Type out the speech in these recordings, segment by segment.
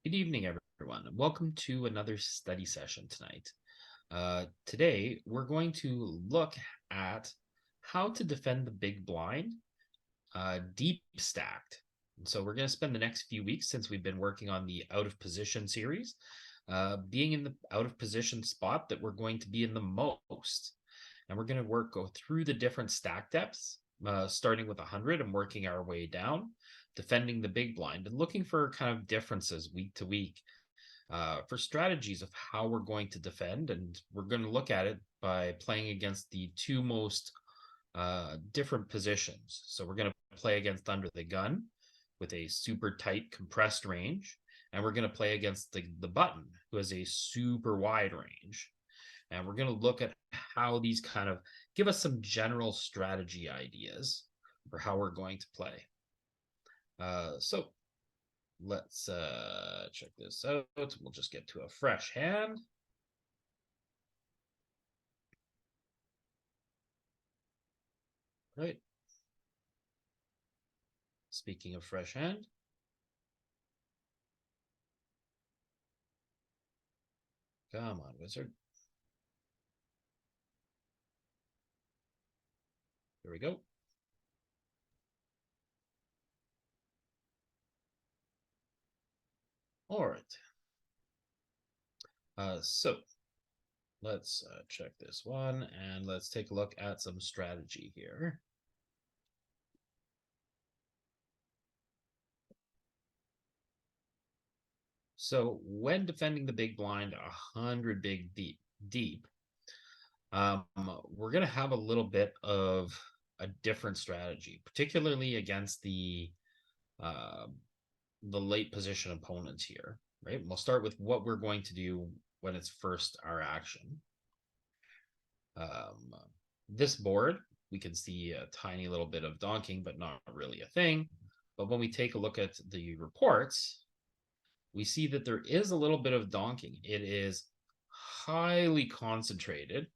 Good evening, everyone, and welcome to another study session tonight. Today, we're going to look at how to defend the big blind deep stacked. And so we're going to spend the next few weeks, since we've been working on the out of position series, being in the out of position spot that we're going to be in the most. And we're going to go through the different stack depths, starting with 100 and working our way down, defending the big blind and looking for kind of differences week to week for strategies of how we're going to defend. And we're going to look at it by playing against the two most different positions. So we're going to play against under the gun with a super tight compressed range. And we're going to play against the button, who has a super wide range. And we're going to look at how these kind of give us some general strategy ideas for how we're going to play. So let's check this out. We'll just get to a fresh hand. Right. Speaking of fresh hand. Come on, wizard. Here we go. All right. So let's check this one and let's take a look at some strategy here. So when defending the big blind 100 big deep, we're going to have a little bit of a different strategy, particularly against the late position opponents here, right? We'll start with what we're going to do when it's first our action. This board, we can see a tiny little bit of donking, but not really a thing. But when we take a look at the reports, we see that there is a little bit of donking. It is highly concentrated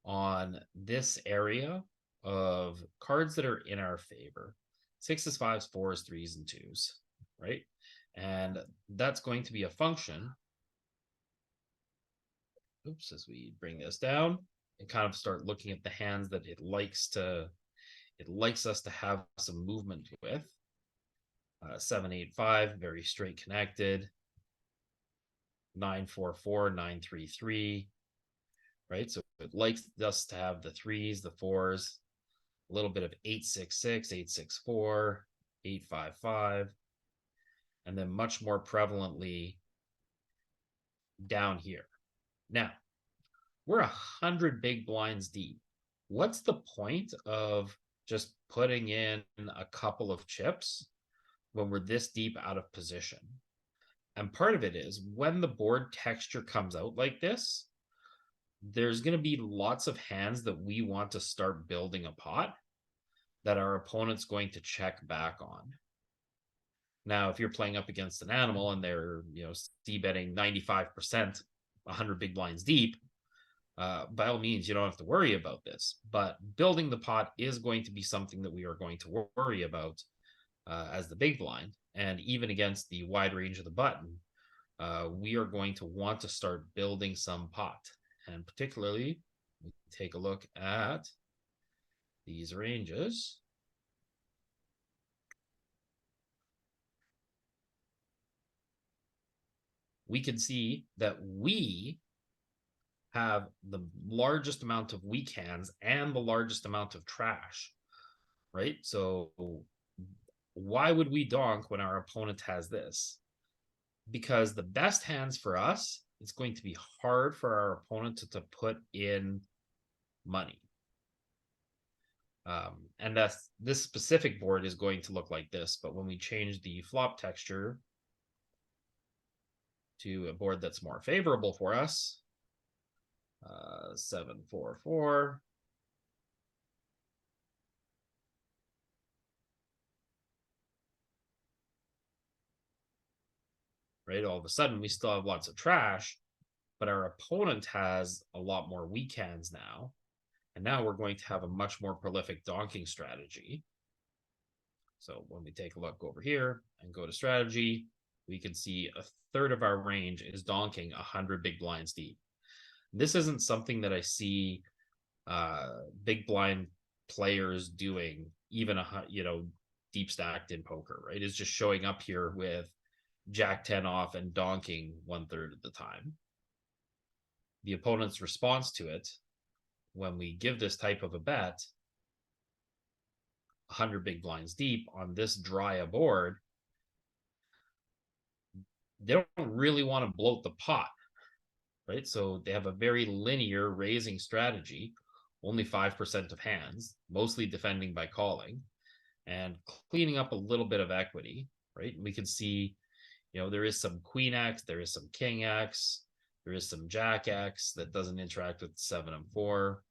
on this area of cards that are in our favor. Sixes, fives, fours, threes, and twos, right? And that's going to be a function. Oops, as we bring this down and kind of start looking at the hands that it likes us to have some movement with. 7, 8, 5, very straight connected. 9, 4, 4, 9, 3, 3. Right? So it likes us to have the threes, the fours, a little bit of 8, 6, 6, 8, 6, 4, 8, 5, 5, and then much more prevalently down here. Now, we're 100 big blinds deep. What's the point of just putting in a couple of chips when we're this deep out of position? And part of it is when the board texture comes out like this, there's going to be lots of hands that we want to start building a pot that our opponent's going to check back on. Now, if you're playing up against an animal and they're, c-betting 95%, 100 big blinds deep, by all means, you don't have to worry about this. But building the pot is going to be something that we are going to worry about as the big blind. And even against the wide range of the button, we are going to want to start building some pot. And particularly, we take a look at these ranges. We can see that we have the largest amount of weak hands and the largest amount of trash, right? So why would we donk when our opponent has this? Because the best hands for us, it's going to be hard for our opponent to put in money. And this specific board is going to look like this, but when we change the flop texture to a board that's more favorable for us, 7, 4, 4, right? All of a sudden, we still have lots of trash, but our opponent has a lot more weak hands now. And now we're going to have a much more prolific donking strategy. So when we take a look over here and go to strategy, we can see a third of our range is donking 100 big blinds deep. This isn't something that I see big blind players doing, even deep stacked in poker, right? Is just showing up here with Jack 10 off and donking 1/3 of the time. The opponent's response to it, when we give this type of a bet, 100 big blinds deep on this dry a board, they don't really want to bloat the pot, right? So they have a very linear raising strategy, only 5% of hands, mostly defending by calling and cleaning up a little bit of equity, right? We can see, there is some Queen X, there is some King X, there is some Jack X that doesn't interact with 7 and 4,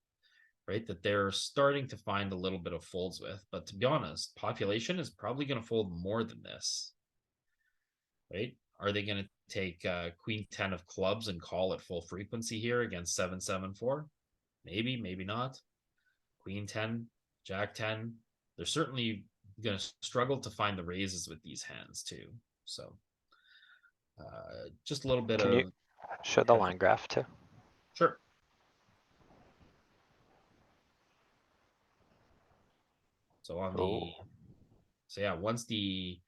right? That they're starting to find a little bit of folds with. But to be honest, population is probably going to fold more than this, right? Are they going to take Queen 10 of clubs and call at full frequency here against 7-7-4? Maybe, maybe not. Queen 10, Jack 10. They're certainly going to struggle to find the raises with these hands too. So just a little bit Can of. you show the line graph too? Sure. So on the. Oh. So yeah, once the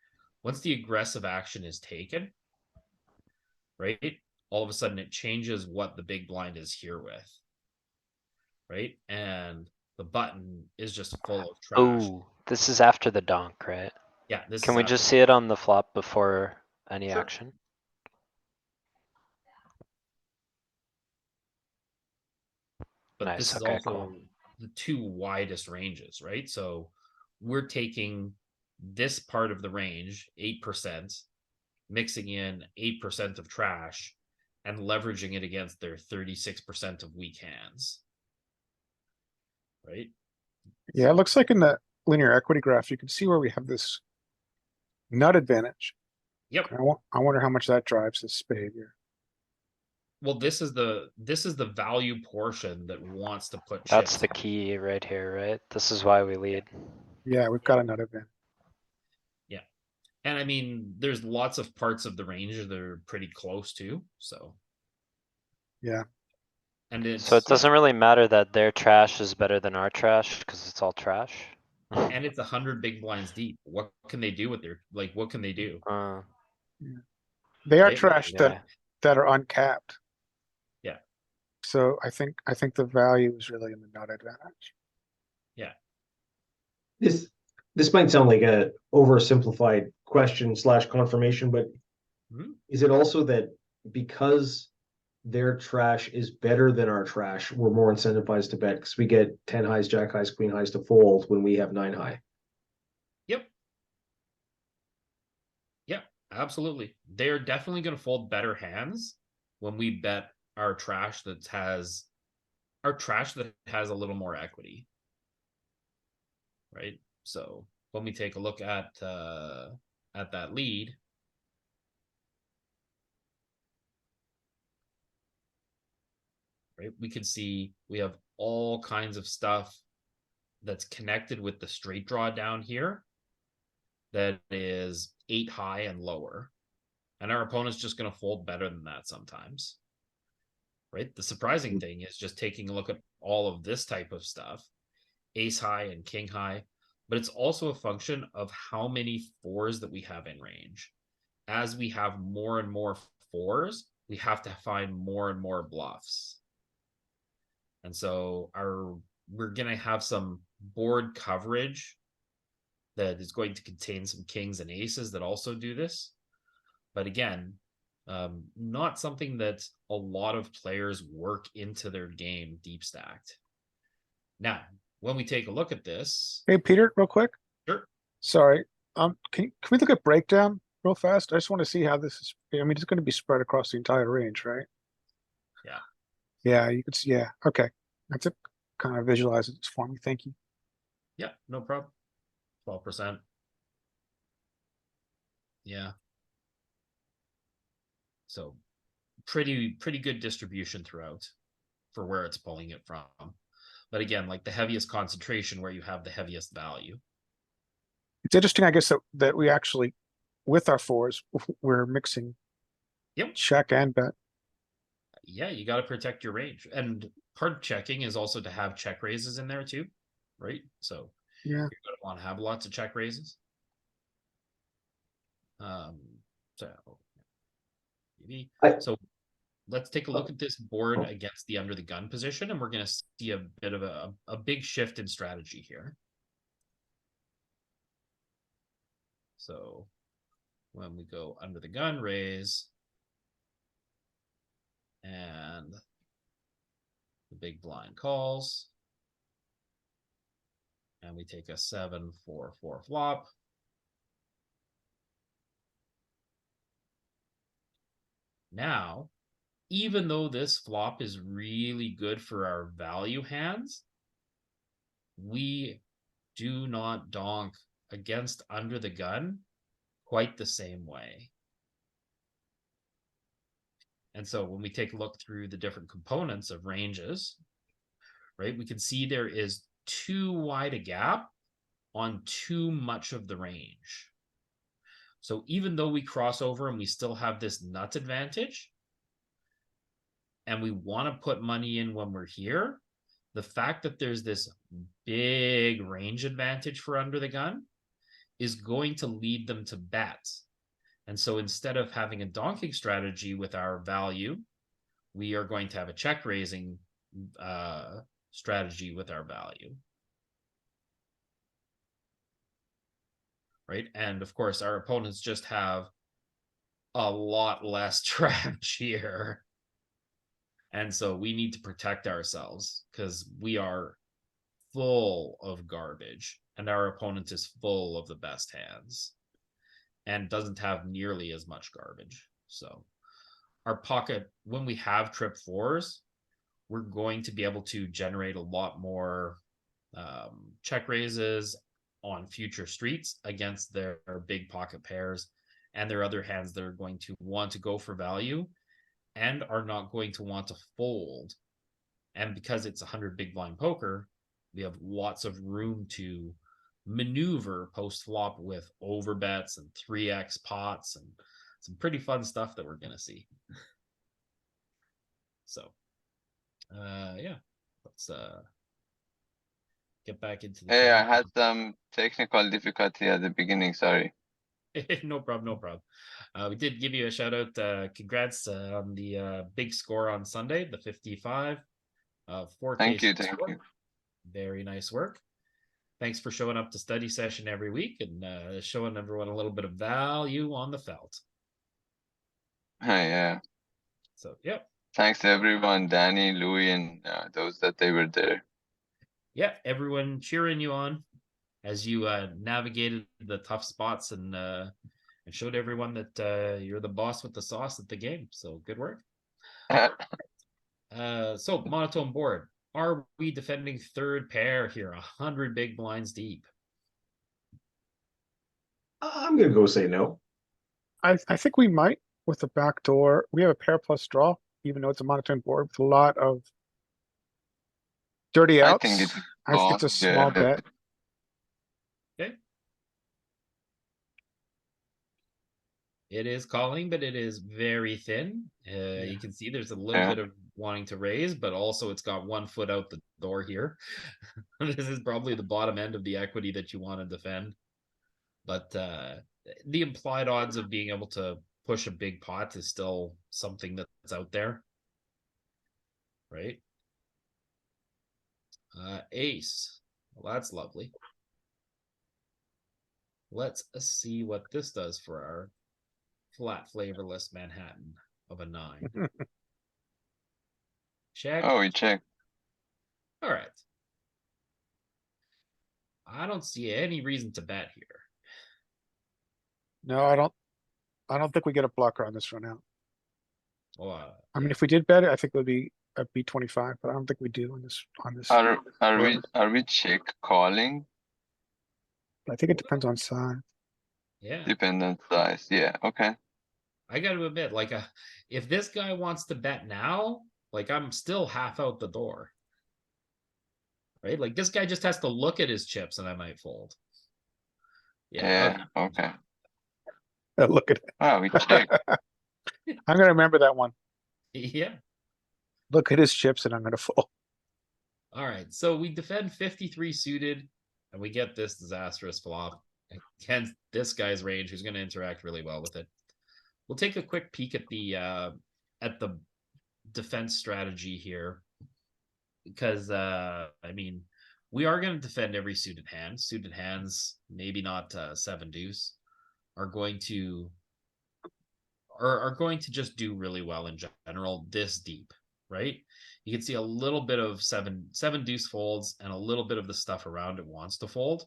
aggressive action is taken, right? All of a sudden it changes what the big blind is here with, right? And the button is just full of trash. Oh, this is after the donk, right? Yeah, this Can is we just see it on the flop before any Sure. action? But Nice, this is okay, also cool. the two widest ranges, right? So we're taking this part of the range, 8%, mixing in 8% of trash and leveraging it against their 36% of weak hands. Right? Yeah, it looks like in the linear equity graph, you can see where we have this nut advantage. Yep. I wonder how much that drives this behavior. Well, this is the value portion that wants to put That's chips the key right here, right? This is why we lead. Yeah, we've got a nut advantage. Yeah. And I mean, there's lots of parts of the range that are pretty close to, so. Yeah. And it's So it doesn't really matter that their trash is better than our trash because it's all trash. and it's 100 big blinds deep. What can they do with what can they do? They are Right? trash Yeah. that are uncapped. Yeah. So I think the value is really in the nut advantage. Yeah. This might sound like a oversimplified question / confirmation, but is it also that because their trash is better than our trash, we're more incentivized to bet because we get 10 highs, jack highs, queen highs to fold when we have 9 high? Yep. Yep, absolutely. They're definitely going to fold better hands when we bet our trash that has a little more equity. Right? So when we take a look at that lead, right, we can see we have all kinds of stuff that's connected with the straight draw down here that is 8 high and lower. And our opponent's just going to fold better than that sometimes. Right? The surprising thing is just taking a look at all of this type of stuff, ace high and king high, but it's also a function of how many fours that we have in range. As we have more and more fours, we have to find more and more bluffs. And so we're going to have some board coverage that is going to contain some kings and aces that also do this. But again, not something that a lot of players work into their game deep stacked. Now, when we take a look at this. Hey, Peter, real quick. Sure. Sorry. Can we look at breakdown real fast? I just want to see how this is. I mean, it's going to be spread across the entire range, right? Yeah. Yeah, you could see. Yeah. Okay. That's it. Kind of visualize it for me. Thank you. Yeah, no problem. 12%. Yeah. So pretty good distribution throughout for where it's pulling it from. But again, like the heaviest concentration where you have the heaviest value. It's interesting, I guess, that we actually with our fours, we're mixing Yep. check and bet. Yeah, you got to protect your range. And part of checking is also to have check raises in there too, right? So Yeah. you're going to want to have lots of check raises. So maybe so let's take a look at this board against the under the gun position, and we're going to see a bit of a big shift in strategy here. So when we go under the gun raise and the big blind calls, and we take a 7-4-4 flop. Now, even though this flop is really good for our value hands, we do not donk against under the gun quite the same way. And so when we take a look through the different components of ranges, right, we can see there is too wide a gap on too much of the range. So even though we cross over and we still have this nuts advantage, and we want to put money in when we're here, the fact that there's this big range advantage for under the gun is going to lead them to bets. And so instead of having a donking strategy with our value, we are going to have a check raising strategy with our value. Right? And of course, our opponents just have a lot less trash here. And so we need to protect ourselves because we are full of garbage and our opponent is full of the best hands and doesn't have nearly as much garbage. So our pocket, when we have trip fours, we're going to be able to generate a lot more check raises on future streets against their big pocket pairs and their other hands that are going to want to go for value and are not going to want to fold. And because it's 100 big blind poker, we have lots of room to maneuver post flop with overbets and 3x pots and some pretty fun stuff that we're going to see. So, yeah, let's get back into the Hey, I game. had some technical difficulty at the beginning, sorry. No problem, no problem. We did give you a shout out. Congrats on the big score on Sunday, the 55. 4K Thank you, score. thank you. Very nice work. Thanks for showing up to study session every week and showing everyone a little bit of value on the felt. Yeah. So, yep. Thanks to everyone, Danny, Louis, and those that they were there. Yeah, everyone cheering you on as you navigated the tough spots and showed everyone that you're the boss with the sauce at the game. So good work. So monotone board. Are we defending third pair here? 100 big blinds deep. I'm gonna go say no. I think we might with the back door. We have a pair plus draw, even though it's a monotone board with a lot of dirty I outs. think it's I think it's a small bet. Okay. It is calling, but it is very thin. You can see there's a little bit of wanting to raise, but also it's got 1 foot out the door here. This is probably the bottom end of the equity that you want to defend. But the implied odds of being able to push a big pot is still something that's out there. Right? Ace. Well, that's lovely. Let's see what this does for our flat flavorless Manhattan of a 9. Check. Oh, we check. All right. I don't see any reason to bet here. No, I don't think we get a blocker on this run out. Well, I mean, if we did bet it, I think it would be a B25, but I don't think we do on this Are we check calling? I think it depends on size. yeah. Dependent size, yeah, okay. I got to admit, like, if this guy wants to bet now, like, I'm still half out the door. Right? Like, this guy just has to look at his chips and I might fold. Yeah, okay. Look at Oh, we check. it. I'm gonna remember that one. Yeah. Look at his chips and I'm gonna fold. All right. So we defend 53 suited, and we get this disastrous flop against this guy's range, who's going to interact really well with it. We'll take a quick peek at the defense strategy here, because I mean, we are going to defend every suited hand. Suited hands, maybe not seven deuce, are going to just do really well in general this deep, right? You can see a little bit of seven deuce folds and a little bit of the stuff around it wants to fold.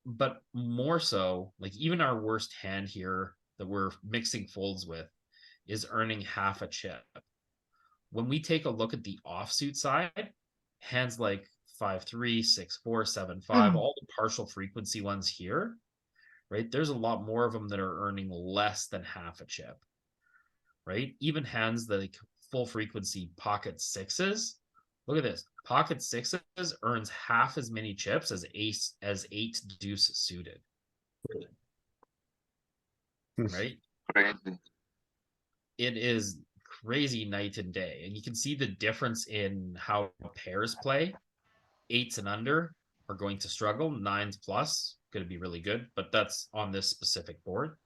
But more so, like even our worst hand here that we're mixing folds with is earning half a chip. When we take a look at the offsuit side, hands like 5-3, 6-4, 7-5, all the partial frequency ones here, right? There's a lot more of them that are earning less than half a chip, right? Even hands that like full frequency pocket sixes. Look at this. Pocket sixes earns half as many chips as eight deuce suited. Right? Crazy. It is crazy night and day. And you can see the difference in how pairs play. Eights and under are going to struggle. Nines plus going to be really good, but that's on this specific board.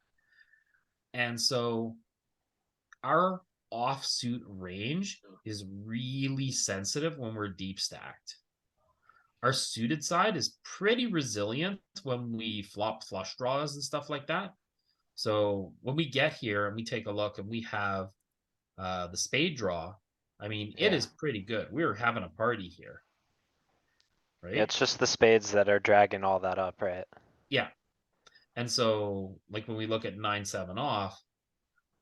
And so our offsuit range is really sensitive when we're deep stacked. Our suited side is pretty resilient when we flop flush draws and stuff like that. So when we get here and we take a look and we have the spade draw, I mean, it is pretty good. We're having a party here. Right? Yeah, it's just the spades that are dragging all that up, right? Yeah. And so, like when we look at 9-7 off,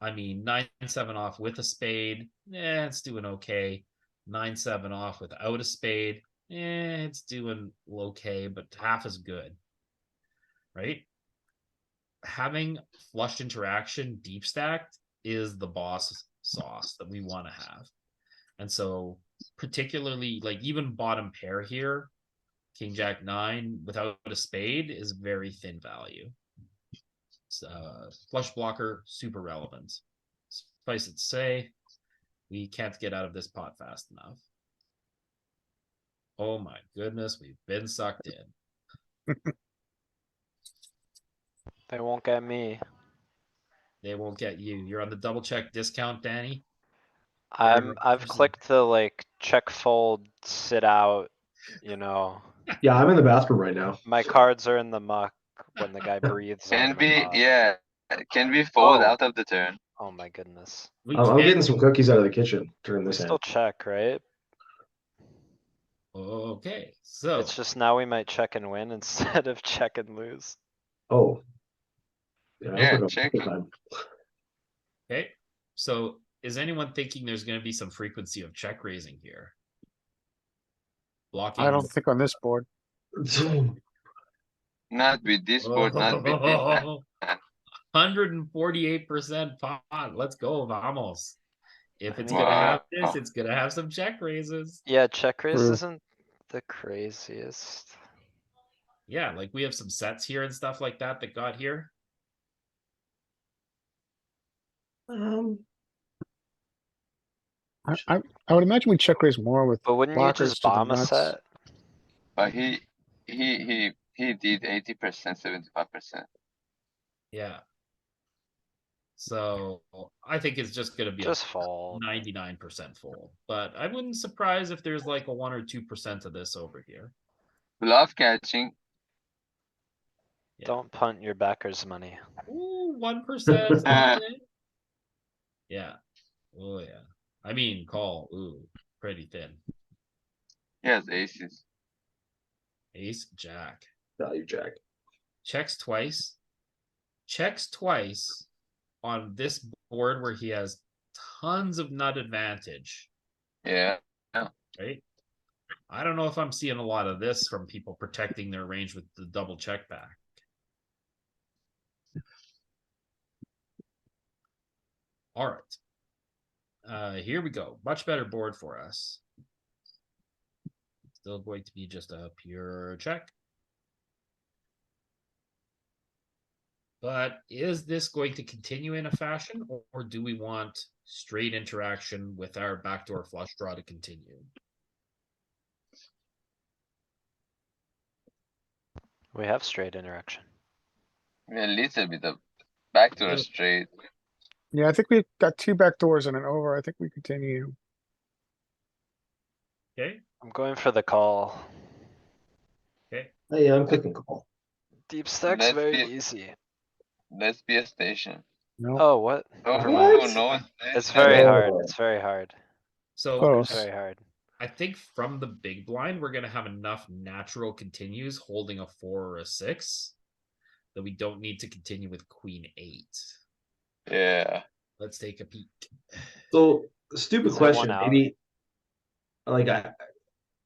I mean, 9-7 off with a spade, it's doing okay. 9-7 off without a spade, it's doing okay, but half as good. Right? Having flushed interaction deep stacked is the boss sauce that we want to have. And so, particularly, like even bottom pair here, King Jack 9 without a spade is very thin value. Flush blocker, super relevant. Suffice it to say, we can't get out of this pot fast enough. Oh my goodness, we've been sucked in. They won't get me. They won't get you. You're on the double check discount, Danny. I've clicked the like check fold, sit out, you know. Yeah, I'm in the bathroom right now. My cards are in the muck when the guy breathes on Can the we, pot. yeah, can we fold Oh. out of the turn? Oh my goodness. I'm getting some cookies out of the kitchen during We this still hand. check, right? Okay, so It's just now we might check and win instead of check and lose. Oh. Yeah, I Yeah, hope I check. don't time. okay. So is anyone thinking there's going to be some frequency of check raising here? Blocking. I don't think on this board. Not with this board, not with this hand. 148% pot. Let's go, vamos. If it's gonna Wow. have this, it's gonna have some check raises. Yeah, check raise True. isn't the craziest. Yeah, like we have some sets here and stuff like that that got here. I would imagine we check raise more with But wouldn't you blockers just to the bomb a nuts. set? But he did 80%, 75%. Yeah. So I think it's just gonna be Just a fold. 99% fold. But I wouldn't surprise if there's like a 1 or 2% of this over here. Bluff catching. Yeah. Don't punt your backers' money. Ooh, 1%. Yeah. Oh yeah. I mean, call. Ooh, pretty thin. He has aces. Ace, jack. Value jack. Checks twice. Checks twice on this board where he has tons of nut advantage, Yeah. right? I don't know if I'm seeing a lot of this from people protecting their range with the double check back. All right. Here we go. Much better board for us. Still going to be just a pure check. But is this going to continue in a fashion, or do we want straight interaction with our backdoor flush draw to continue? We have straight interaction. A little bit of back to the Little- straight. Yeah, I think we've got 2 back doors and an over. I think we continue. Okay, I'm going for the call. okay. Oh, yeah, I'm clicking call. Deep stack's Let's very be- easy. Let's be a station. No, Oh, what? Oh, Never What? mind. no, It's station. very Oh. hard. It's very hard. So close. Very hard. I think from the big blind, we're gonna have enough natural continues holding a 4 or a 6 that we don't need to continue with queen 8. Yeah. Let's take a peek. So, stupid Is there one question, out? maybe. Like,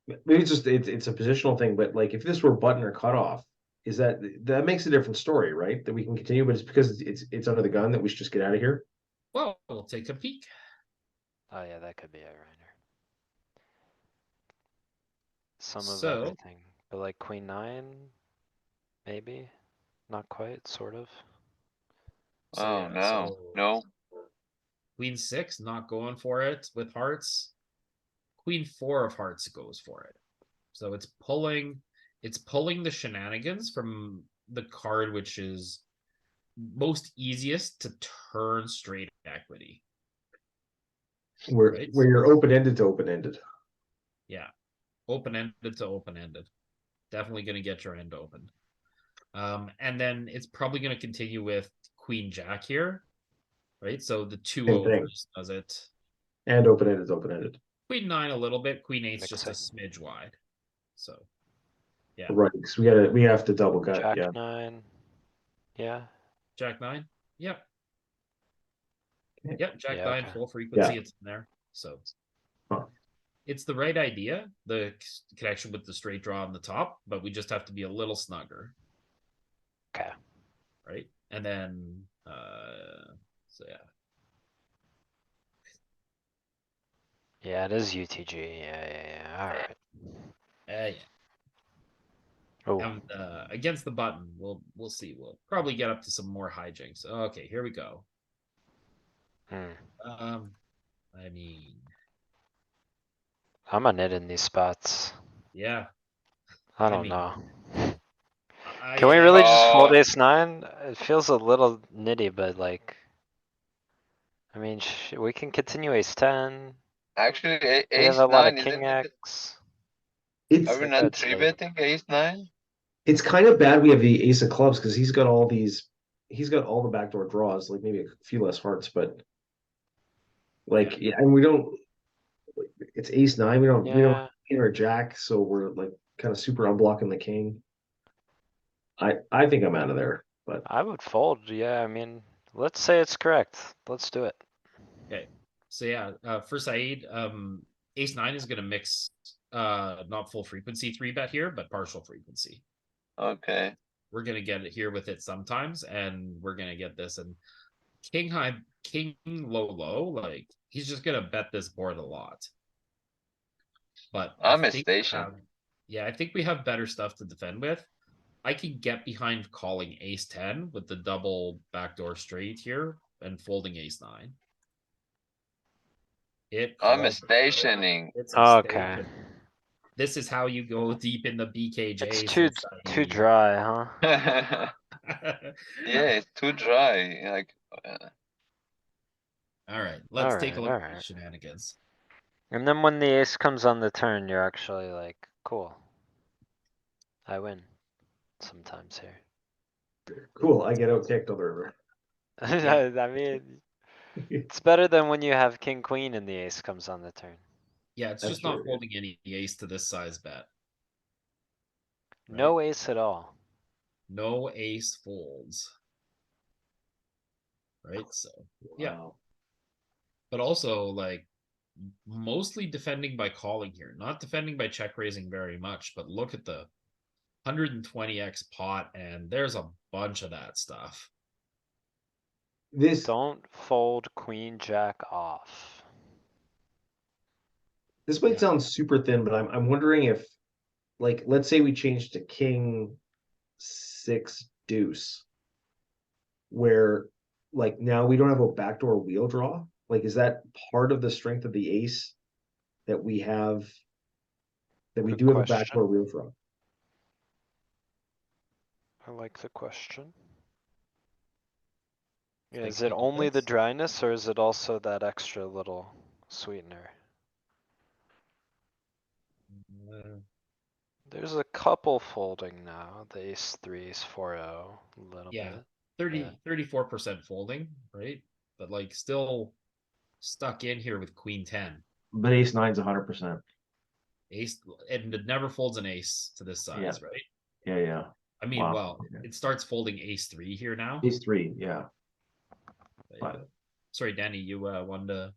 maybe it's just, it's a positional thing, but like, if this were button or cutoff, is that makes a different story, right? That we can continue, but it's because it's under the gun that we should just get out of here? Well, we'll take a peek. Oh yeah, that could be a rinder. Some of So- everything, but like queen nine, maybe, not quite, sort of. So, Oh, yeah, no, so no. Queen 6 not going for it with hearts. Queen 4 of hearts goes for it. So it's pulling the shenanigans from the card which is most easiest to turn straight equity. Where, Right. where you're open-ended to open-ended. Yeah. Open-ended to open-ended. Definitely gonna get your end open. And then it's probably gonna continue with Queen Jack here. Right? So the two Same thing. overs does it. And open-ended is open-ended. Queen 9 a little bit, Queen 8's just a Mixing. smidge wide. So yeah. Right, because we have to double cut, Jack yeah. nine, yeah, Jack 9. Yep. Okay. Yep, Jack Yeah, 9 okay. full frequency, Yeah. it's in there. So Huh. it's the right idea, the connection with the straight draw on the top, but we just have to be a little snugger. okay. Right? And then so yeah. Yeah, it is UTG, yeah, alright. Yeah. Oh, And against the button, we'll see. We'll probably get up to some more hijinks. Okay, here we go. hmm. I mean, I'm a nit in these spots. yeah. I I don't mean, know. I, Can we really just fold Oh. ace nine? It feels a little nitty, but like. I mean, we can continue ace ten. Actually, We have ace a lot of nine, king isn't it? X. It's, Are we I not bet three so. betting ace nine? it's kind of bad we have the ace of clubs, because he's got all the backdoor draws, like maybe a few less hearts, but. Like, yeah, and we don't, it's ace nine, we don't Yeah, king or jack, so we're like kind of super unblocking the king. I think I'm out of there, but I would fold, yeah, I mean, let's say it's correct. Let's do it. okay. So yeah, for Saeed, ace 9 is gonna mix not full frequency 3-bet here, but partial frequency. Okay. We're gonna get it here with it sometimes, and we're gonna get this. And king high, king low, like he's just gonna bet this board a lot. But I'm I a think we station. have- yeah, I think we have better stuff to defend with. I can get behind calling ace 10 with the double backdoor straight here and folding ace 9. It I'm a calls it. stationing. It's a Okay. station. This is how you go deep in the BKJ. It's says too Saeed. dry, huh? Yeah, it's too dry, like, All right, let's take a look at Alright. the shenanigans. And then when the ace comes on the turn, you're actually like, cool. I win sometimes here. cool, I get out kicked on the river. I mean, it's better than when you have king queen and the ace comes on the turn. Yeah, it's That's just not true, yeah. folding any ace to this size bet. No ace at all. No ace folds. Right, so yeah. Wow. But also like mostly defending by calling here, not defending by check raising very much, but look at the 120x pot, and there's a bunch of that stuff. This Don't fold queen jack off. this might Yeah. sound super thin, but I'm wondering if, like, let's say we change to king 6 deuce. where like now we don't have a backdoor wheel draw? Like, is that part of the strength of the ace that we have? That we Good do have a question. backdoor wheel draw? I like the question. Yeah, Take is a it look at only the this. dryness or is it also that extra little sweetener? Uh, There's a couple folding now, the ace three, ace 4-0, a little yeah, bit. 34% folding, right? But like still stuck in here with queen 10. But ace nine's 100%. Ace, and it never folds an ace to this Yeah. size, right? Yeah, yeah. I mean, Wow, well, okay. it starts folding ace 3 here now. Ace three, yeah. But- Sorry, Danny, you wanted to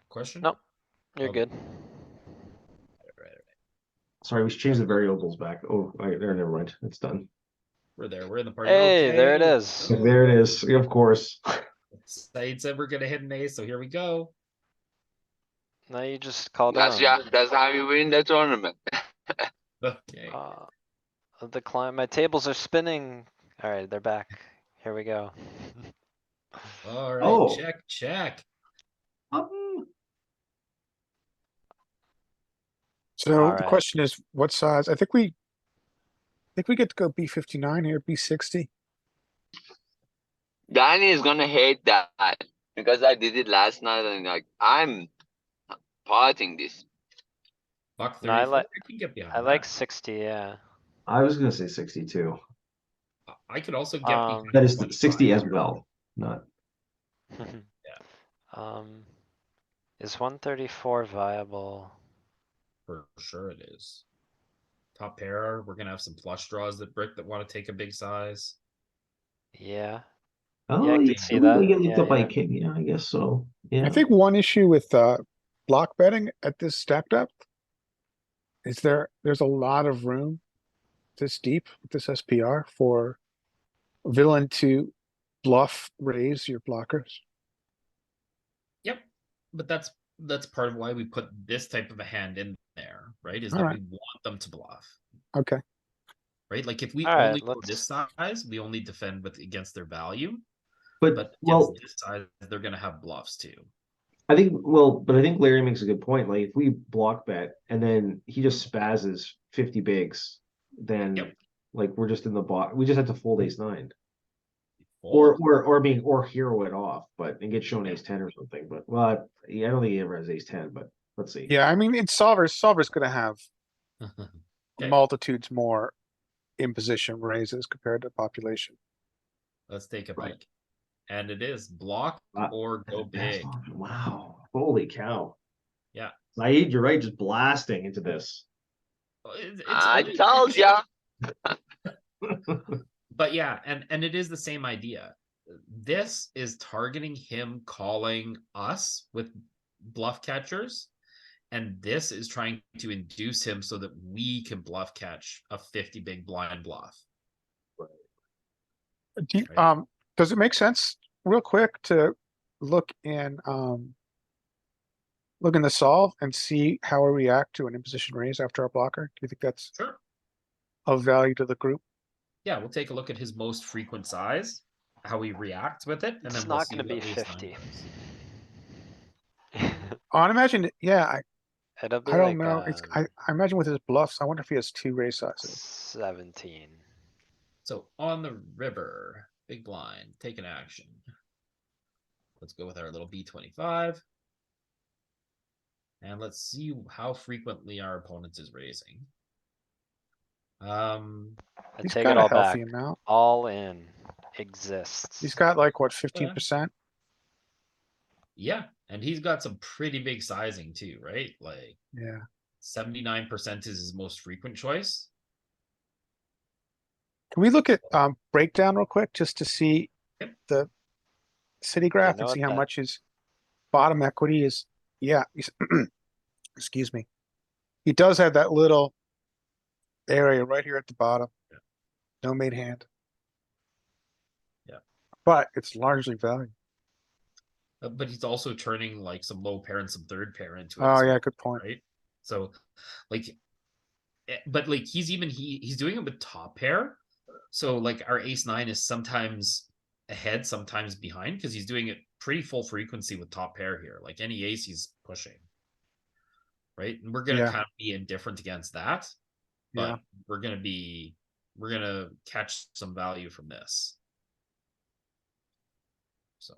question? Nope, you're Okay. good. Right. Sorry, we should change the variables back. Oh, right, there, never mind. It's done. We're there. We're in the party. Hey, there it Okay. is. Oh, There it is. Of course. Side said we're gonna hit an ace, so here we go. Now you just call That's down. that's how you win the tournament. Okay. The client, my tables are spinning. Alright, they're back. Here we go. All right. Oh. Check. So the Alright. question is, what size? I think we get to go B59 here, B60. Danny is gonna hate that because I did it last night and like I'm parting this. Buck No, I 34. like- I can get behind I like that. 60, yeah. I was gonna say 62. I could also get behind That is 25. 60 as well. Not Um, is 134 viable? For sure it is. Top pair, we're gonna have some flush draws that brick that want to take a big size. Yeah, oh, Yeah, I you can see still that. get linked Yeah, up by a yeah. king. Yeah, I guess so. Yeah. I think one issue with block betting at this stack depth is there's a lot of room this deep with this SPR for villain to bluff raise your blockers. Yep. But that's part of why we put this type of a hand in there, right? Is that Alright. we want them to bluff. Okay. Right? Like if we Alright, only go this let's- size, we only defend with against their value. But But well, against this size, they're gonna have bluffs too. I think Larry makes a good point. Like if we block bet and then he just spazzes 50 bigs, then Yep. like we're just in the bot. We just have to fold ace nine. Or hero it off, but and get shown Yeah. ace 10 or something. But well, I don't think he ever has ace 10, but let's see. Yeah, I mean, in solver's gonna have Okay. multitudes more imposition raises compared to population. Let's take a Right. peek. And it is block or go Best big. option. Wow. Holy cow. Yeah. Saeed, you're right, just blasting into this. It's I fun. told ya. But yeah, and it is the same idea. This is targeting him calling us with bluff catchers, and this is trying to induce him so that we can bluff catch a 50 big blind bluff. Do you- Right. does it make sense real quick to look in the solve and see how we react to an imposition raise after our blocker? Do you think that's Sure. of value to the group? Yeah, we'll take a look at his most frequent size, how he reacts with it, and It's then we'll not see gonna what be ace nine 50. does. Oh, I imagine, yeah, It'll be I don't like, know. I imagine with his bluffs, I wonder if he has two raise sizes. 17. So on the river, big blind, take an action. Let's go with our little B25. And let's see how frequently our opponent is raising. I He's take got it a all back. healthy amount. All in exists. He's got like, what, 15%? Yeah, and he's got some pretty big sizing too, right? Like Yeah. 79% is his most frequent choice. Can we look at breakdown real quick just to see Yep. the city graph know and what see how that- much his bottom equity is? Yeah, excuse me. He does have that little area right here at the bottom. Yeah. No made hand. Yeah. But it's largely value. But he's also turning like some low pair and some third pair into it. Oh as yeah, well, good point. right? So like but like he's doing it with top pair, So like our ace nine is sometimes ahead, sometimes behind, because he's doing it pretty full frequency with top pair here. Like any ace he's pushing. Right? And we're gonna Yeah. kind of be indifferent against that, but Yeah. we're gonna catch some value from this. So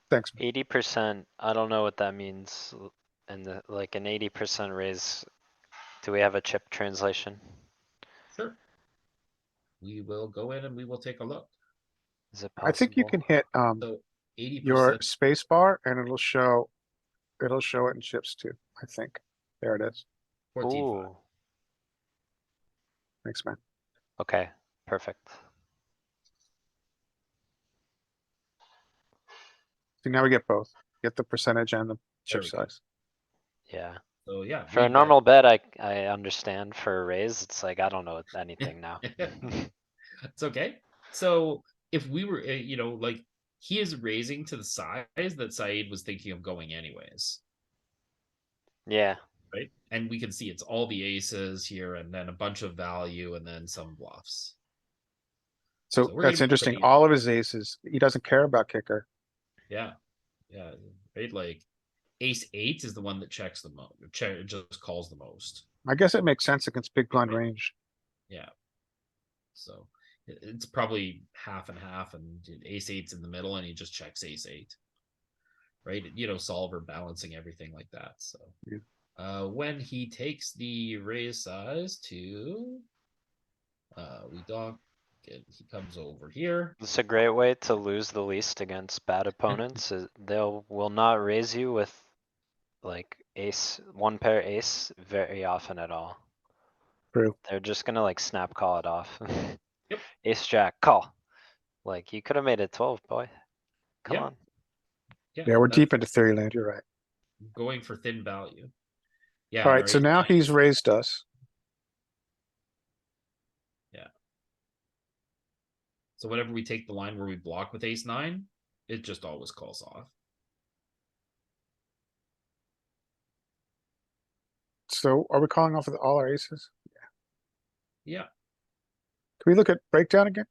Thanks. 80%, I don't know what that means. And like an 80% raise, do we have a chip translation? sure. We will go in and we will take a look. Is it I think you possible? can hit So your 80%. space bar and it'll show it in chips too, I think. There it is. 14.5. Ooh, Thanks, man. okay, perfect. So now we get both. Get the percentage and the There chip we go. size. Yeah, So yeah, for a we bet. normal bet, I understand. For a raise, it's like, I don't know anything now. It's okay. So if we were, like he is raising to the size that Saeed was thinking of going anyways, Yeah, right? And we can see it's all the aces here and then a bunch of value and then some bluffs. So we're gonna that's be interesting. pretty, All of his aces, he doesn't care about kicker. yeah, right? Like ace eight is the one that checks the most, just calls the most. I guess it makes sense against big blind Right. range. Yeah. So it's probably half and half, and ace eight's in the middle, and he just checks ace eight, right? Solver balancing everything like that. So Yeah. when he takes the raise size to, we dock it, he comes over here. it's a great way to lose the least against bad opponents. Will not raise you with like ace, one pair ace very often at all. True. They're just gonna like snap call it off. Yep. Ace jack, call. Like you could have made it 12, boy. Come Yeah. on. Yeah, we're that's deep into theory land. You're right. going for thin value. Yeah. All and right. our So ace now nine he's is- raised us. So whenever we take the line where we block with ace nine, it just always calls off. So are we calling off with all our aces? Yeah. Can we look at breakdown again?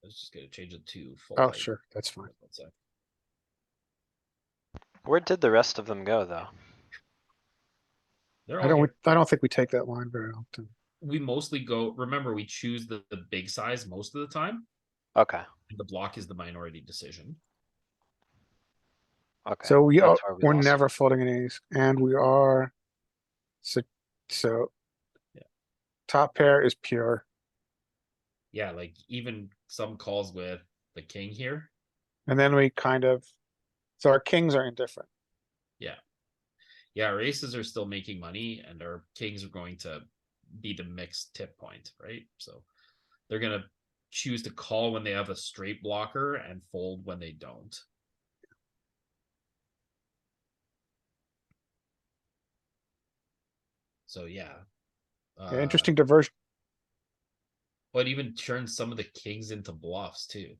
Let's just gonna change it to full Oh, height. sure. That's fine. 1 sec. Where did the rest of them go though? They're I all here. don't think we take that line very often. We mostly go, remember, we choose the big size most of the time. Okay, The block is the minority decision. okay. So That's where we we're lost. never folding an ace, and we are. So Yeah. top pair is pure, Yeah, like even some calls with the king here. and then we so our kings are indifferent. Yeah, our aces are still making money, and our kings are going to be the mixed tip point, right? So they're gonna choose to call when they have a straight blocker and fold when they don't. So yeah. Yeah, interesting diversion. But even turns some of the kings into bluffs too.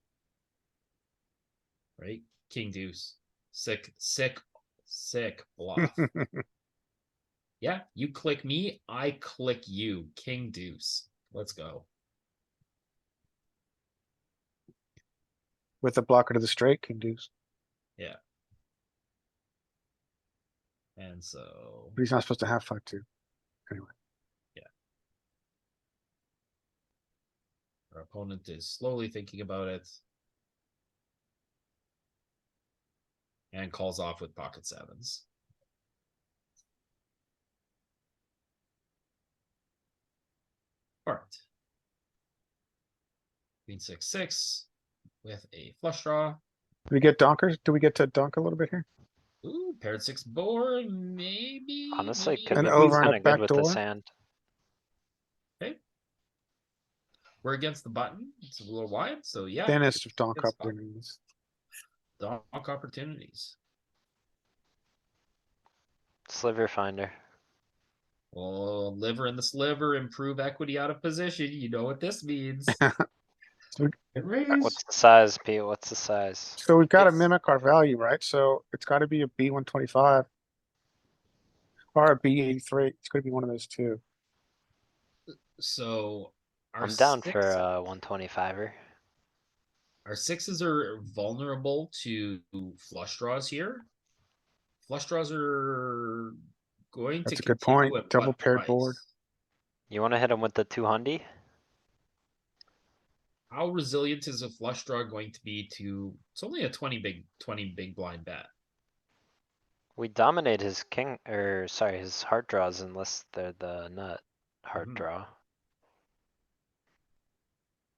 Right? King deuce. Sick bluff. Yeah, you click me, I click you. King deuce. Let's go. With a blocker to the straight, king deuce. Yeah. And so But he's not supposed to have 5-2. Anyway. our opponent is slowly thinking about it. And calls off with pocket sevens. All right. Queen 6-6 with a flush draw. Do we get donkers? Do we get to dunk a little bit here? Ooh, paired 6 board, maybe. Honestly, maybe. could And be over on a kinda good with this backdoor? hand. Okay. We're against the button. It's a little wide, so yeah. Thinnest of donk Against opportunities. donk opportunities. Sliver finder. Well, liver in the sliver, improve equity out of position. You know what this means. And raise. What's the size, Pete? What's the size? So we've got to It's- mimic our value, right? So it's got to be a B125 or a B83. It's going to be one of those two. So Our I'm down six- for a 125er. Our sixes are vulnerable to flush draws here. Flush draws are going That's to a good continue point. at Double what paired price? board. You wanna hit him with the 200? How resilient is a flush draw going to be to? It's only a 20 big blind bet. We dominate his king, or sorry, his heart draws unless they're the nut heart Mhm. draw.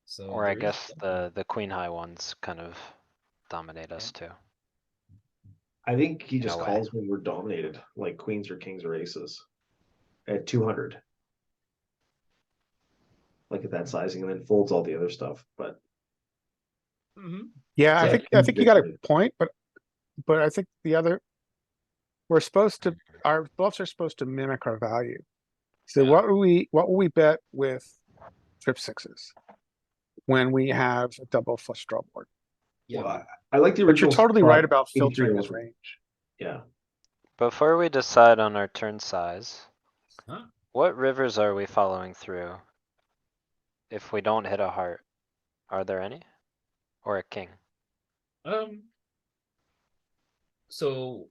So Or I there is guess something. the queen high ones kind of dominate us too. I think he In a just way. calls when we're dominated, like queens or kings or aces. At 200. Like at that sizing, and then folds all the other stuff, but Mhm. Yeah, Yeah, I think you got a victory. point, but I think the other, we're supposed to, our bluffs are supposed to mimic our value. So Yeah. what will we bet with trip sixes? When we have a double flush draw board? Yeah. Well, I like the But you're original. totally spot, right about 83 filtering his over. range. Yeah, Before we decide on our turn size, Huh? what rivers are we following through? If we don't hit a heart, are there any? Or a king? So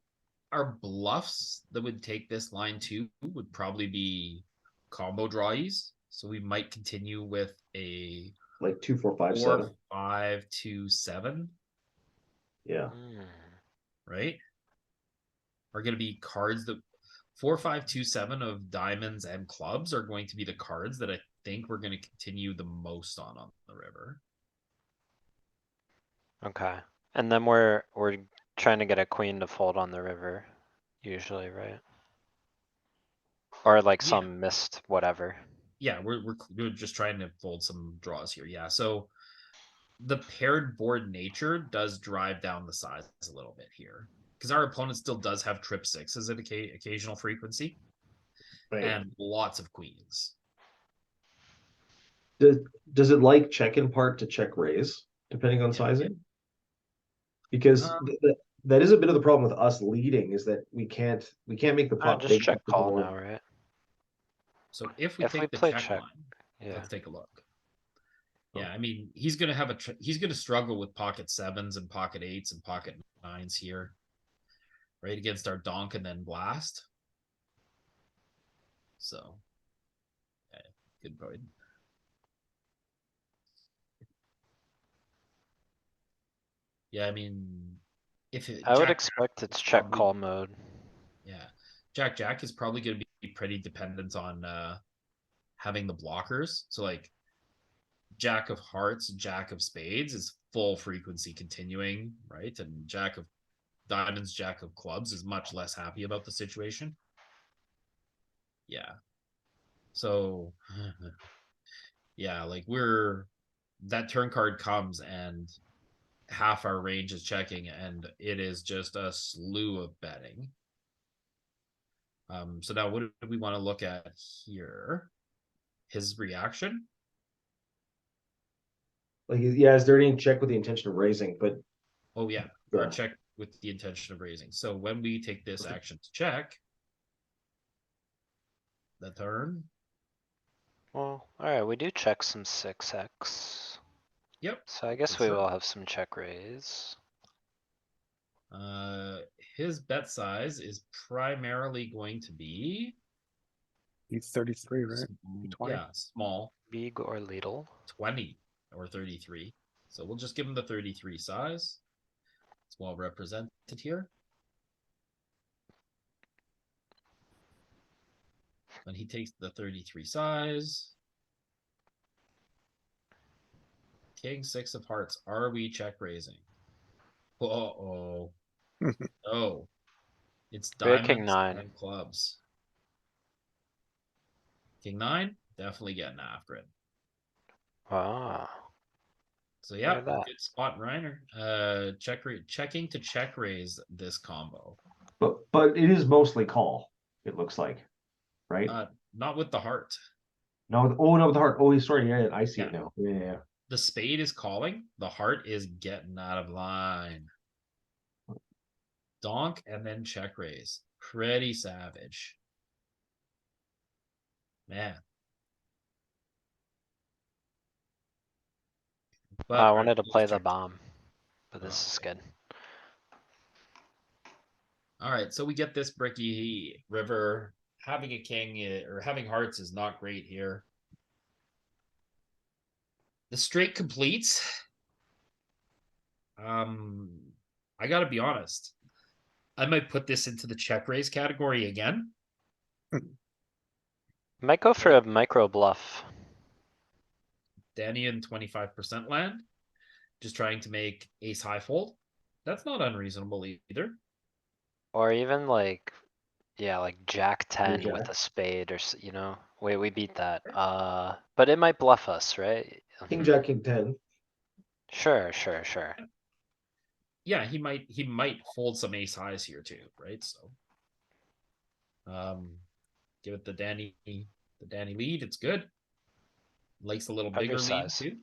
our bluffs that would take this line too would probably be combo drawies. So we might continue with a like 2, 4, 5, 4, 7. 5, 2, 7, Yeah, Hmm. right? Are going to be cards that 4, 5, 2, 7 of diamonds and clubs are going to be the cards that I think we're going to continue the most on the river. Okay, and then we're trying to get a queen to fold on the river, usually, right? Or like Yeah. some missed whatever. Yeah, we're just trying to fold some draws here. Yeah, so the paired board nature does drive down the size a little bit here because our opponent still does have trip sixes at occasional frequency right. and lots of queens. Does it like check in part to check raise, depending on Yeah. sizing? Because that is a bit of the problem with us leading, is that we can't make the pot Just big. check call board. now, right? So if we If we take the play check check, line, yeah. let's take a look. Oh. Yeah, I mean he's gonna have he's gonna struggle with pocket sevens and pocket eights and pocket nines here, right against our donk and then blast. So, yeah, good point. Yeah, I mean, if it, I would Jack expect it's check probably, call mode. yeah, Jack is probably going to be pretty dependent on having the blockers. So like Jack of Hearts, Jack of Spades is full frequency continuing, right? And Jack of Diamonds, Jack of Clubs is much less happy about the situation. Yeah. So yeah, like that turn card comes and half our range is checking and it is just a slew of betting. So now what do we want to look at here? His reaction? Like, yeah, is there any check with the intention of raising? But Oh yeah, yeah. our check with the intention of raising. So when we take this action to check the turn, Well, alright, we do check some 6x. yep, So I guess for we sure. will have some check raise. His bet size is primarily going to be He's 33, right? 20. yeah, small, Big or little. 20 or 33. So we'll just give him the 33 size. It's well represented here. When he takes the 33 size. King, six of hearts. Are we check raising? Uh-oh. Oh. It's We had king diamonds 9. and clubs. King nine, definitely getting after it. Ah, So look yeah, at that. good spot, Reiner. Checking to check raise this combo. but it is mostly call. It looks like, right? Not with the heart. No, no, with the heart. Oh, sorry. Yeah, I see Yeah. it now. Yeah. The spade is calling. The heart is getting out of line. Donk and then check raise. Pretty savage. Man. But I alright, wanted to lose play the turn. bomb, but this Oh, is okay. good. Alright, so we get this bricky river. Having a king or having hearts is not great here. The straight completes. I gotta be honest. I might put this into the check raise category again. Might go for Right. a micro bluff. Danny in 25% land. Just trying to make ace high fold. That's not unreasonable either. Or even like, yeah, like jack Your 10 with jack. a spade or, you know, wait, we beat that. But it might bluff us, right? King, jack, king 10. Sure, sure, sure. Yeah, he might fold some ace highs here too, right? So give it the Danny lead. It's good. Likes a little bigger lead Undersize. too.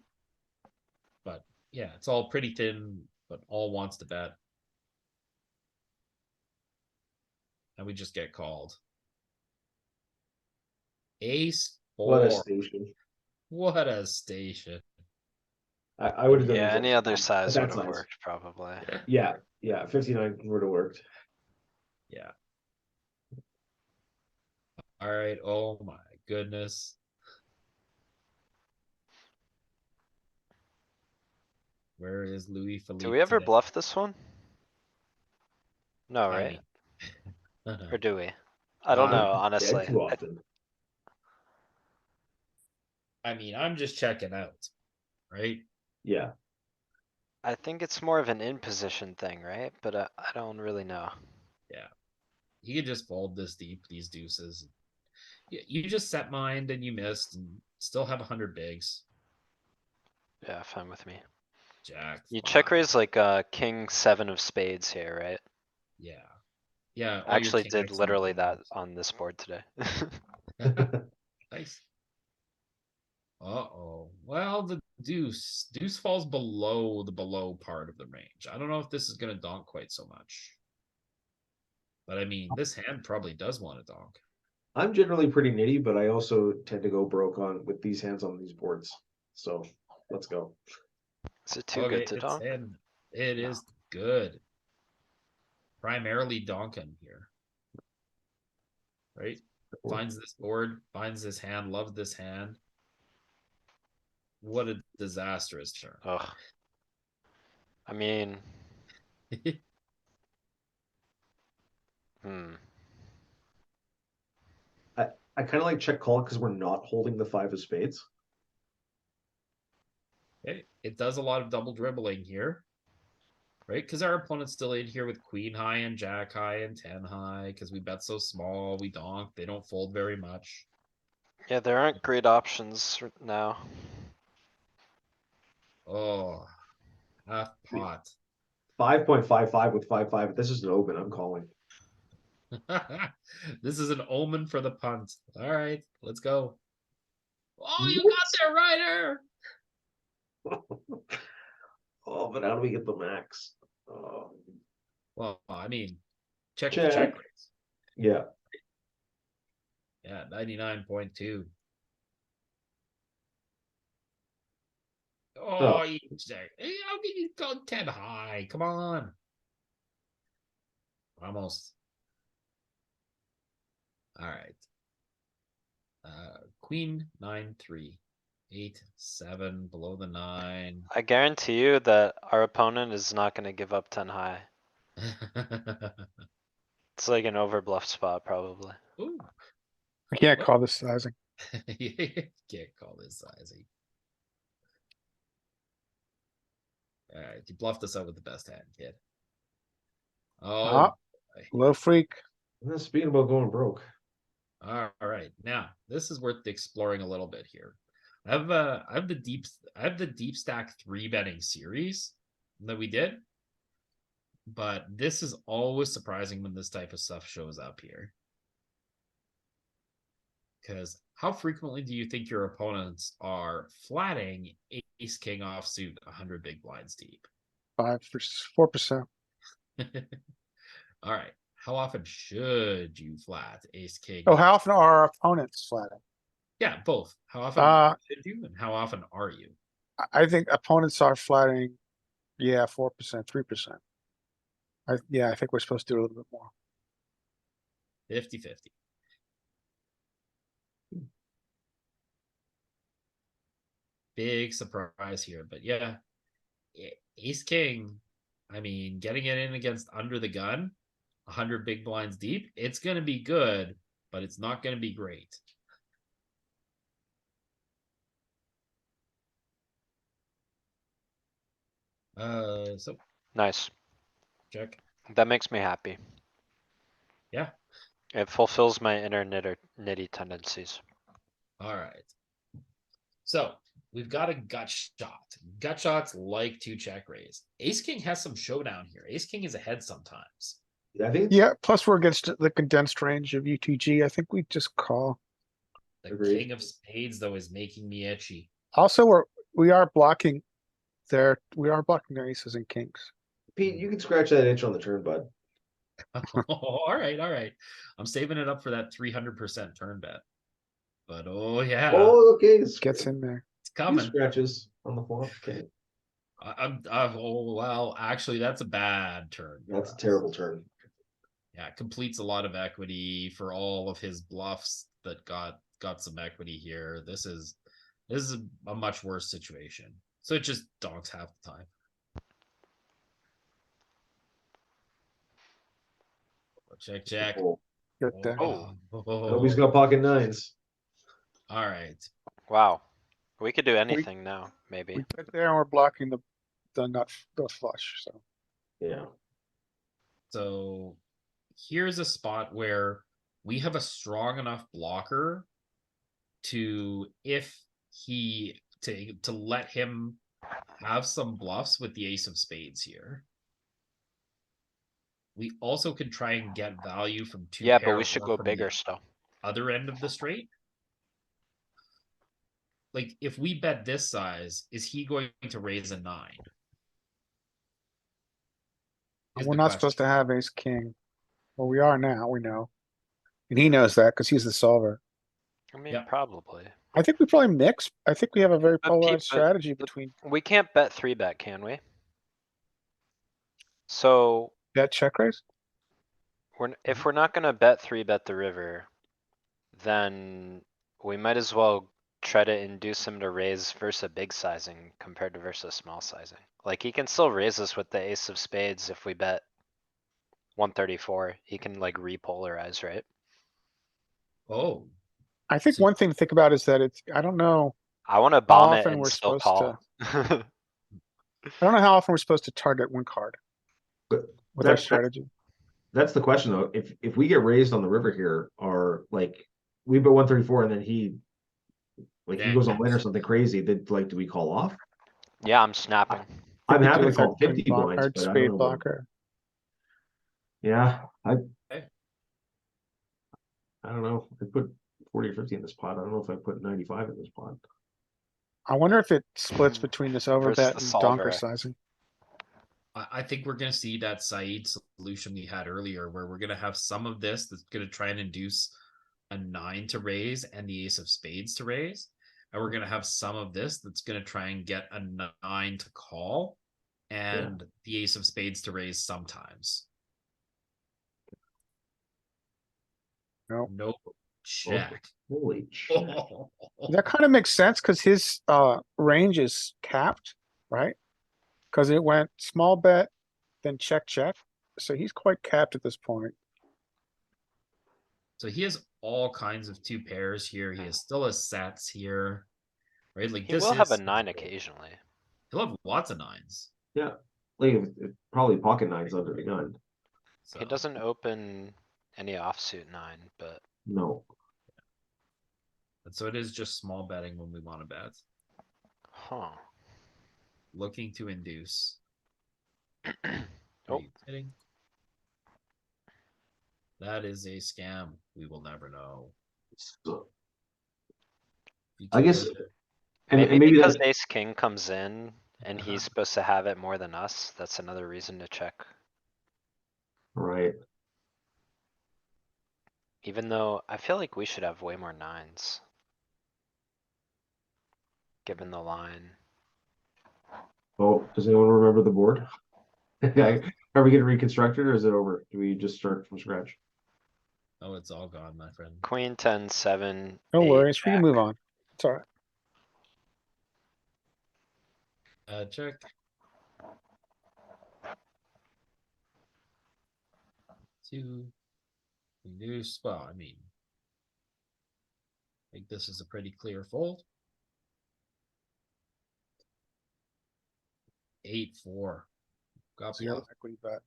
But yeah, it's all pretty thin, but all wants to bet. And we just get called. Ace What a 4. station. What a station. I would have done the Yeah, exact any other same at size that would have size. worked probably. Yeah, yeah, 59 would have worked. Yeah. All right. Oh my goodness. Where is Louis Do Philippe we ever today? bluff this one? No, I right? mean, Or do we? I don't know, Dead honestly. too often. I'm just checking out, right? Yeah. I think it's more of an in position thing, right? But I don't really know. Yeah. You could just fold this deep, these deuces. You just set mind and you missed and still have 100 bigs. Yeah, fine with me. Jack You 5. check raise like king 7 of spades here, right? Yeah. Yeah. I All your actually king did X and literally that queens. on this board today. Nice. Uh-oh. Well, the deuce falls below the below part of the range. I don't know if this is going to donk quite so much. But this hand probably does want to donk. I'm generally pretty nitty, but I also tend to go broke on with these hands on these boards. So let's go. Is it too Okay, good to it's donk? in. It No. is good. Primarily donking here. Right? Finds this board, finds this hand, loves this hand. What a disastrous turn. Ugh. I mean, hmm. I kind of like check call because we're not holding the 5 of spades. Okay, it does a lot of double dribbling here. Right? Because our opponent's still in here with queen high and jack high and 10 high. Because we bet so small, we donk. They don't fold very much. Yeah, there aren't great options now. Oh, half pot. 5.55 with 5-5. This is an open. I'm calling. This is an omen for the punt. All right, let's go. Oh, you What? got there, Ryder. Oh, but how do we get the max? Oh. Well, check the Check. check rates. Yeah. Yeah, 99.2. Oh, how can you go 10 high? Come on. Almost. All right. Queen 9-3. 8-7 below the 9. I guarantee you that our opponent is not gonna give up 10 high. It's like an overbluff spot probably. Ooh. I can't What? call this sizing. You can't call this sizing. All right, you bluffed us out with the best hand, kid. Oh, boy. Low freak. Speaking about going broke. All right. Now, this is worth exploring a little bit here. I have the deep stack 3-betting series that we did. But this is always surprising when this type of stuff shows up here. Because how frequently do you think your opponents are flatting ace king offsuit 100 big blinds deep? 4%. All right. How often should you flat ace king? Oh, how often are our opponents flatting? Yeah, both. How often should you and how often are you? I think opponents are flattening, yeah, 4%, 3%. Yeah, I think we're supposed to do a little bit more. 50-50. Big surprise here, but yeah, ace king. I mean, getting it in against under the gun, 100 big blinds deep. It's gonna be good, but it's not gonna be great. So Nice. check. That makes me happy. Yeah. It fulfills my inner nitty tendencies. All right. So we've got a gut shot. Gut shots like to check raise. Ace king has some showdown here. Ace king is ahead sometimes. I think it's Yeah, plus we're against the condensed range of UTG. I think we just call. The Agreed. king of spades though is making me itchy. Also, we are blocking their aces and kings. Pete, you can scratch that itch on the turn, bud. All right, all right. I'm saving it up for that 300% turn bet. But oh yeah, Oh, okay. Gets in there. it's Few coming. scratches on the flop. Okay, Oh well, actually, that's a bad turn. for that's a us. terrible turn. Yeah, completes a lot of equity for all of his bluffs that got some equity here. This is a much worse situation. So it just donks half the time. Check, check. Oh, Get there. Oh, nobody's got pocket nines. all right. Wow. We could do anything now, maybe. We get there and we're blocking the flush. So Yeah, So here's a spot where we have a strong enough blocker to if he to let him have some bluffs with the ace of spades here. We also could try and get value from two Yeah, pair but we should or go from the bigger still. other end of the straight. Like if we bet this size, is he going to raise a 9? Is we're the not supposed to question. have ace king. Well, we are now. We know, and he knows that because he's the solver. I mean, Yeah. probably. I think we probably mix. I think we have a very But Pete, polarized but- strategy but- between We can't bet 3-bet, can we? So bet check raise. if we're not gonna bet 3-bet the river, then we might as well try to induce him to raise versus a big sizing compared to versus small sizing. Like he can still raise us with the ace of spades if we bet 134. He can like repolarize, right? Oh, I think So- one thing to think about is that I don't know I wanna how bomb it often and we're still supposed to. call. I don't know how often we're supposed to target one card but with our that, strategy. that's the question though. If we get raised on the river here, or like we bet 134 and then he goes all in or something crazy, then like do we call off? Yeah, I'm snapping. I'm We happy do to with our call 50 blinds, but I don't spade know. blocker. Yeah, I okay. I don't know. I put 40 or 50 in this pot. I don't know if I put 95 in this pot. I wonder if it splits between this overbet the and solver. donker sizing. I think we're going to see that Saeed solution we had earlier, where we're going to have some of this that's going to try and induce a 9 to raise and the ace of spades to raise. And we're going to have some of this that's going to try and get a 9 to call and the ace of spades to raise sometimes. Nope. Nope. Check. Holy shit. That kind of makes sense because his range is capped, right? Because it went small bet, then check check. So he's quite capped at this point. So he has all kinds of two pairs here. He has still has sets here, right? Like He this will have a is 9 occasionally. He'll have lots of 9s. Yeah, like probably pocket nines under the gun. So He doesn't open any offsuit 9, but No, and so it is just small betting when we want to bet. huh. Looking to induce. Are Oh. you kidding? That is a scam. We will never know. so, If you I guess, keep it- and Maybe maybe because that ace king comes in and he's supposed to have it more than us, that's another reason to check. right. Even though I feel like we should have way more 9s. Given the line. Oh, does anyone remember the board? Are we gonna reconstruct it or is it over? Do we just start from scratch? Oh, it's all gone, my friend. Queen, 10, 7, No 8, worries, we can jack. move on. It's alright. Check. Two. Reduce. Well, I mean, I think this is a pretty clear fold. 8-4. Got Zero bluff. equity bet.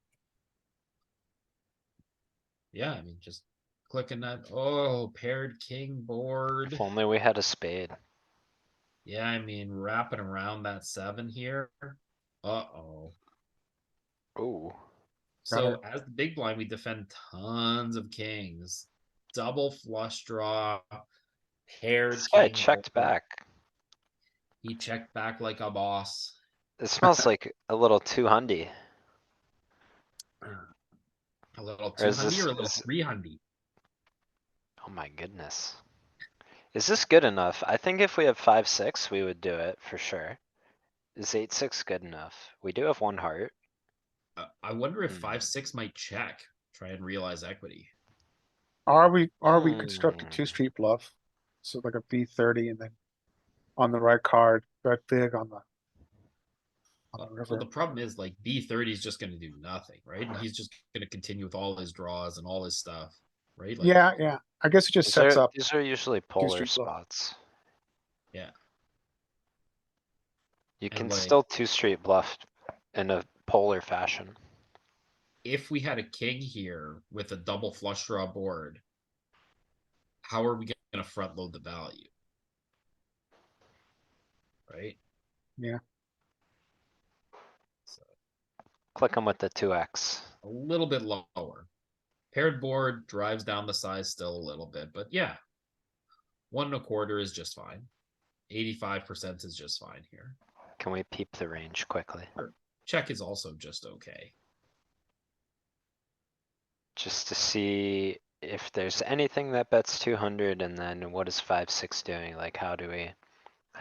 Yeah, I mean, just clicking that. Oh, paired king board. If only we had a spade. Yeah, I mean, wrapping around that 7 here. Uh-oh. Ooh, So as the big blind, we defend tons of kings. Double flush draw, paired this guy king checked board. back. He checked back like a boss. It smells like a little too hundy. A little Or is 200 or a little this, 300. oh my goodness. Is this good enough? I think if we have 5-6, we would do it for sure. Is 8-6 good enough? We do have one heart. I wonder if Hmm. 5-6 might check, try and realize equity. Are we construct a Hmm. 2-street bluff? So like a B30 and then on the right card, bet big on the Well, river. the problem is like B30 is just going to do nothing, right? And he's just going to continue with all his draws and all his stuff, right? Like, Yeah, yeah. I guess it just sets up These are usually polar 2-street bluff. spots. yeah. You And can like, still 2-street bluff in a polar fashion. if we had a king here with a double flush draw board, how are we going to front load the value? Right? Yeah. So Click them with the 2x. a little bit lower. Paired board drives down the size still a little bit, but yeah, 1.25 is just fine. 85% is just fine here. Can we peep the range quickly? Sure. Check is also just okay. Just to see if there's anything that bets 200 and then what is 5-6 doing? Like how do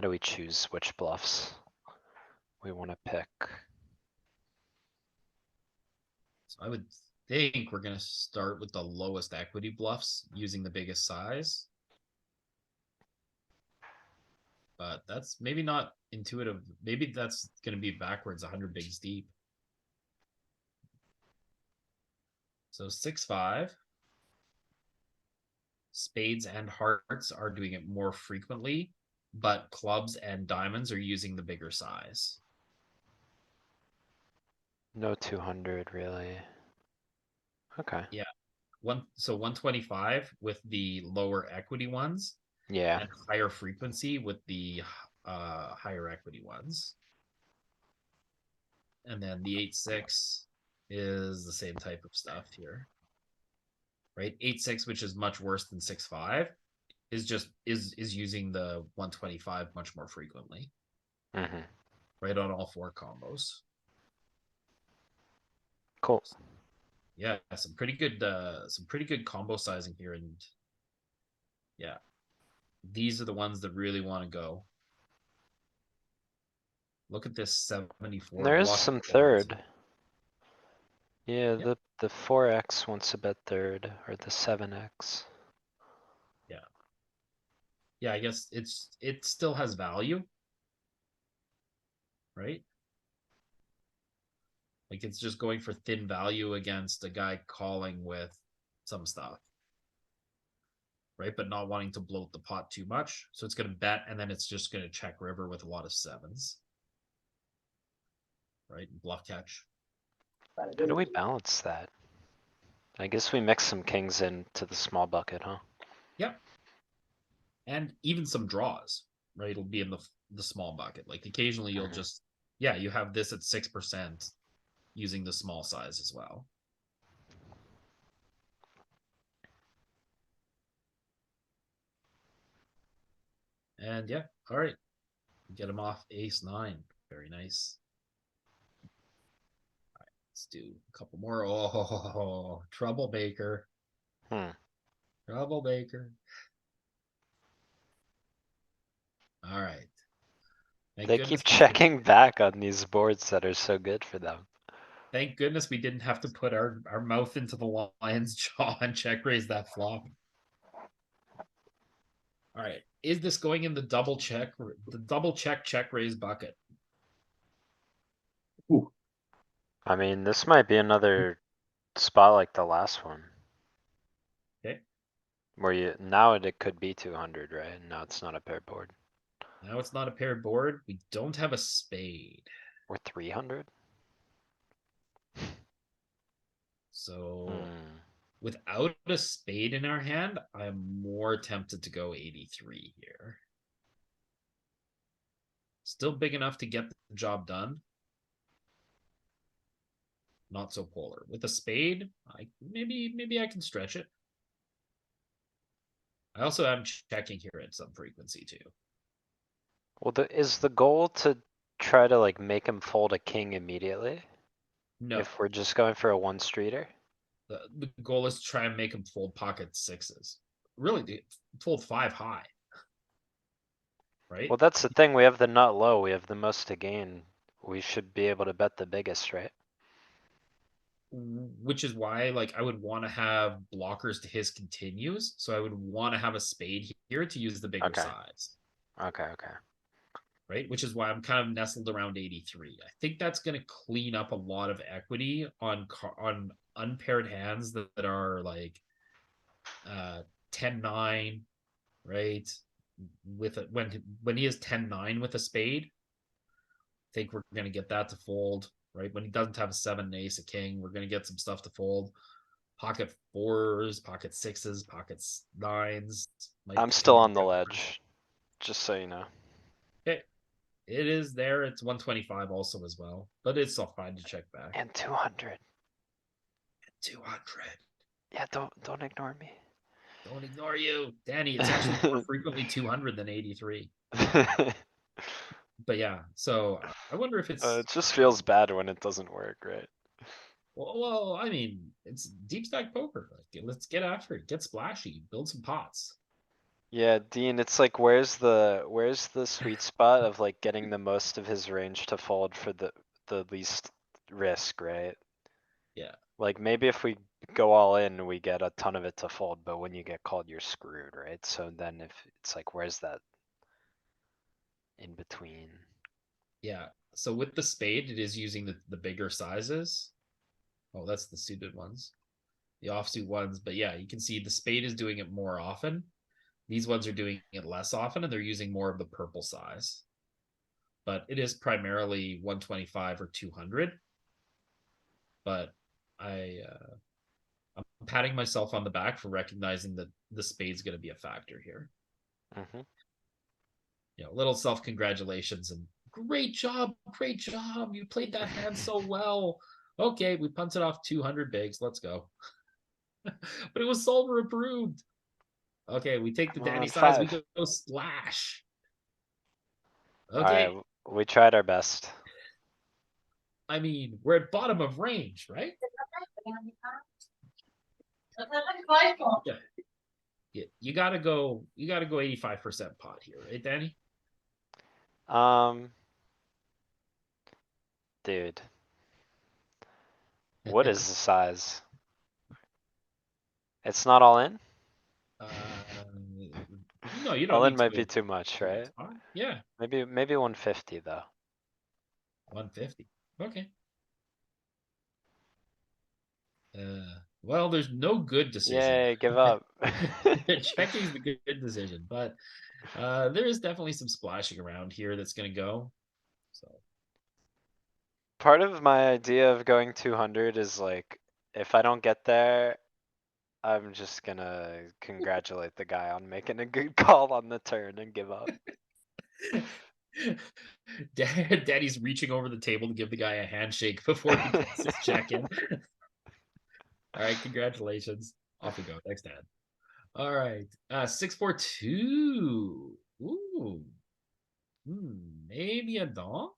we choose which bluffs we wanna pick? So I would think we're going to start with the lowest equity bluffs using the biggest size. But that's maybe not intuitive. Maybe that's going to be backwards 100 bigs deep. So 6-5. Spades and hearts are doing it more frequently, but clubs and diamonds are using the bigger size. No 200 really. Okay, So 125 with the lower equity ones yeah, and higher frequency with the higher equity ones. And then the 8-6 is the same type of stuff here. Right? 8-6, which is much worse than 6-5, is using the 125 much more frequently. mm-hmm, Right on all 4 combos. cool. Yeah, some pretty good combo sizing here, and yeah, these are the ones that really want to go. Look at this 74 There is block some boards. third. Yeah, Yeah. the 4x wants to bet third, or the 7x. Yeah, I guess it still has value, right? Like it's just going for thin value against a guy calling with some stuff. Right, but not wanting to bloat the pot too much. So it's going to bet, and then it's just going to check river with a lot of 7s. Right, bluff catch. How do we balance that? I guess we mix some kings into the small bucket, huh? Yep. And even some draws, right? It'll be in the small bucket. Like occasionally you'll just, yeah, you have this at 6% using the small size as well. And yeah, all right. Get him off ace-9. Very nice. All right, let's do a couple more. Oh, troublemaker. Troublemaker. All right. Thank They goodness keep we didn't- checking back on these boards that are so good for them. Thank goodness we didn't have to put our mouth into the lion's jaw and check raise that flop. All right, is this going in the double check check raise bucket? Ooh, I mean, this might be another spot like the last one. Okay. Where now it could be 200, right? Now it's not a paired board. Now it's not a paired board. We don't have a spade. Or 300? So Hmm. without a spade in our hand, I'm more tempted to go 83 here. Still big enough to get the job done. Not so polar. With a spade, maybe I can stretch it. I also am checking here at some frequency too. Well, is the goal to try to like make him fold a king immediately? No, If we're just going for a one streeter? the goal is to try and make him fold pocket sixes. Really, fold 5 high. Right? Well, that's the thing. We have the nut low. We have the most to gain. We should be able to bet the biggest, right? Which is why like I would want to have blockers to his continues, so I would want to have a spade here to use the bigger Okay. size, Okay. right? Which is why I'm kind of nestled around 83. I think that's going to clean up a lot of equity on unpaired hands that are like 10-9, right? With it when he has 10-9 with a spade, I think we're going to get that to fold, right? When he doesn't have a 7, an ace, a king, we're going to get some stuff to fold. Pocket fours, pocket sixes, pockets nines. I'm still on the ledge, just so you know. Okay. It is there. It's 125 also as well, but it's all fine to check back. And 200. 200. Yeah, don't ignore me. Don't ignore you, Danny. It's actually more frequently 200 than 83. But yeah, so I wonder if it's. It just feels bad when it doesn't work, right? Well, I mean, it's deep stack poker. Like, let's get after it. Get splashy. Build some pots. Yeah, Dean, it's like where's the sweet spot of like getting the most of his range to fold for the least risk, right? Yeah. Like maybe if we go all in, we get a ton of it to fold, but when you get called, you're screwed, right? So then if it's like, where's that in between? Yeah. So with the spade, it is using the bigger sizes. Oh, that's the suited ones. The offsuit ones. But yeah, you can see the spade is doing it more often. These ones are doing it less often, and they're using more of the purple size. But it is primarily 125 or 200. But I'm patting myself on the back for recognizing that the spade's going to be a factor here. Mm-hmm. Little self congratulations and great job, you played that hand so well. Okay, we punted off 200 bigs, let's go. But it was solver approved. Okay, we take the Come on, Danny size, we 5. go splash. Alright, Okay, we tried our best. I mean, we're at bottom of range, right? Yeah, you gotta go 85% pot here, right, Danny? Dude. What is the size? It's not all in? No, you don't All in need to might go be too much, right? Yeah, Maybe 150 though. 150. Okay. Well, there's no good decision. Yay, give up. Checking is the good decision, but there is definitely some splashing around here that's going to go. So Part of my idea of going 200 is like, if I don't get there, I'm just gonna congratulate the guy on making a good call on the turn and give up. Daddy's reaching over the table to give the guy a handshake before he gets his check in. All right, congratulations. Off we go. Next hand. All right. 642. Ooh. Maybe a donk?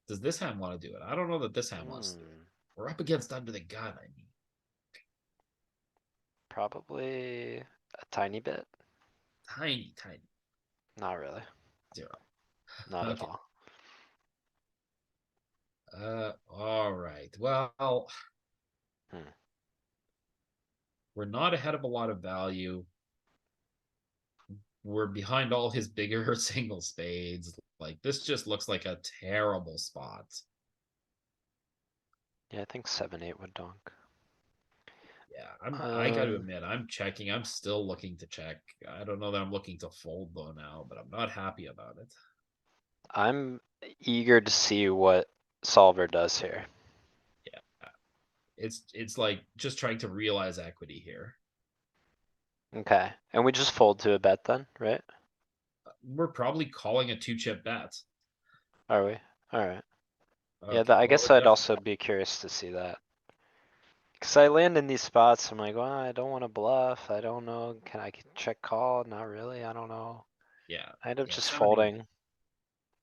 Does this hand want to do it? I don't know that this hand wants to do it. We're up against under the gun, I mean. Probably a tiny bit. Tiny. Not really. Zero. Not at Okay. all. All right. Well, Hmm. we're not ahead of a lot of value. We're behind all his bigger single spades. Like this just looks like a terrible spot. Yeah, I think 7-8 would donk. Yeah, I got to Um, admit, I'm checking. I'm still looking to check. I don't know that I'm looking to fold though now, but I'm not happy about it. I'm eager to see what solver does here. Yeah. It's like just trying to realize equity here. Okay, and we just fold to a bet then, right? We're probably calling a two-chip bet. Are we? Alright. Yeah, Okay, I well, guess I'd also be curious to see that. Cause I land in these spots, I'm like, well, I don't wanna bluff, I don't know, can I check call? Not really, I don't know. yeah, I end up yeah, just 7-8. folding.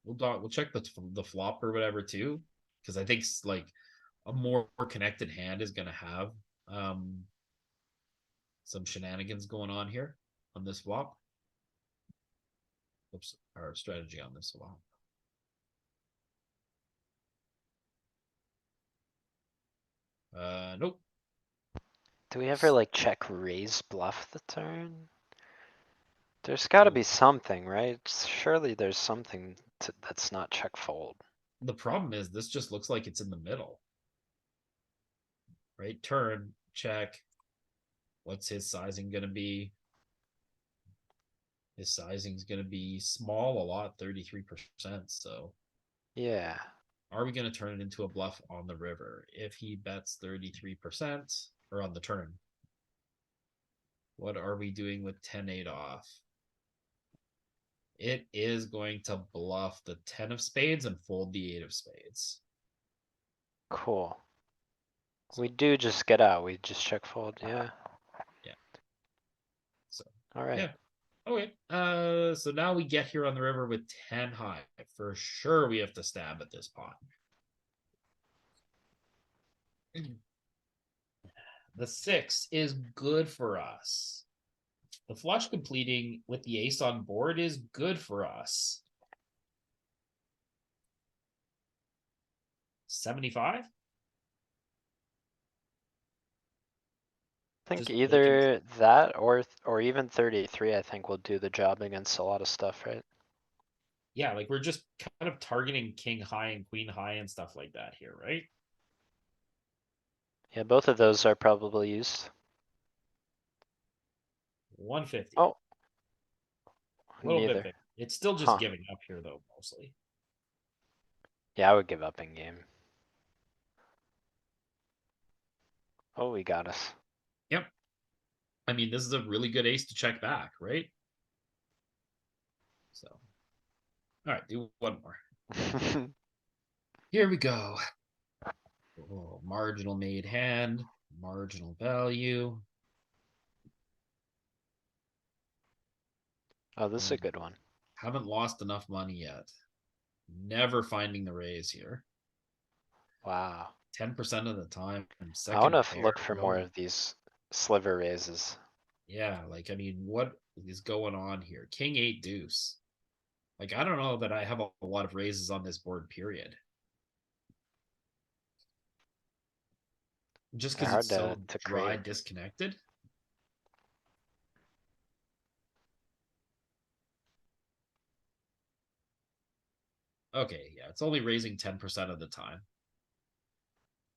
We'll check the flop or whatever too, because I think like a more connected hand is gonna have um some shenanigans going on here on this flop. Oops, our strategy on this flop. Nope. Do we ever like check raise bluff the turn? There's gotta be something, right? Surely there's something that's not check fold. The problem is this just looks like it's in the middle. Right? Turn, check. What's his sizing gonna be? His sizing's gonna be small a lot, 33%. So Yeah, are we gonna turn it into a bluff on the river? If he bets 33% or on the turn, what are we doing with 10-8 off? It is going to bluff the 10 of spades and fold the 8 of spades. cool. We do just get out, we just check fold, yeah, Yeah. So alright. yeah. Okay. So now we get here on the river with 10 high. For sure we have to stab at this pot. The 6 is good for us. The flush completing with the ace on board is good for us. 75? I think Just looking. either that or even 33, I think will do the job against a lot of stuff, right? Yeah, like we're just kind of targeting king high and queen high and stuff like that here, right? Yeah, both of those are probably used. 150. Oh, A little bit neither. big. It's still just Huh. giving up here though, mostly. Yeah, I would give up in game. Oh, he got us. Yep. I mean, this is a really good ace to check back, right? So, all right, do one more. Here we go. Oh, marginal made hand, marginal value. Oh, this is a good one. Haven't lost enough money yet. Never finding the raise here. Wow. 10% of the time. I Second wanna pair. look for more No. of these sliver raises. Yeah, like I mean, what is going on here? King 8 deuce. Like I don't know that I have a lot of raises on this board, period. Just They're because it's hard so to dry, create. disconnected. Okay, yeah, it's only raising 10% of the time.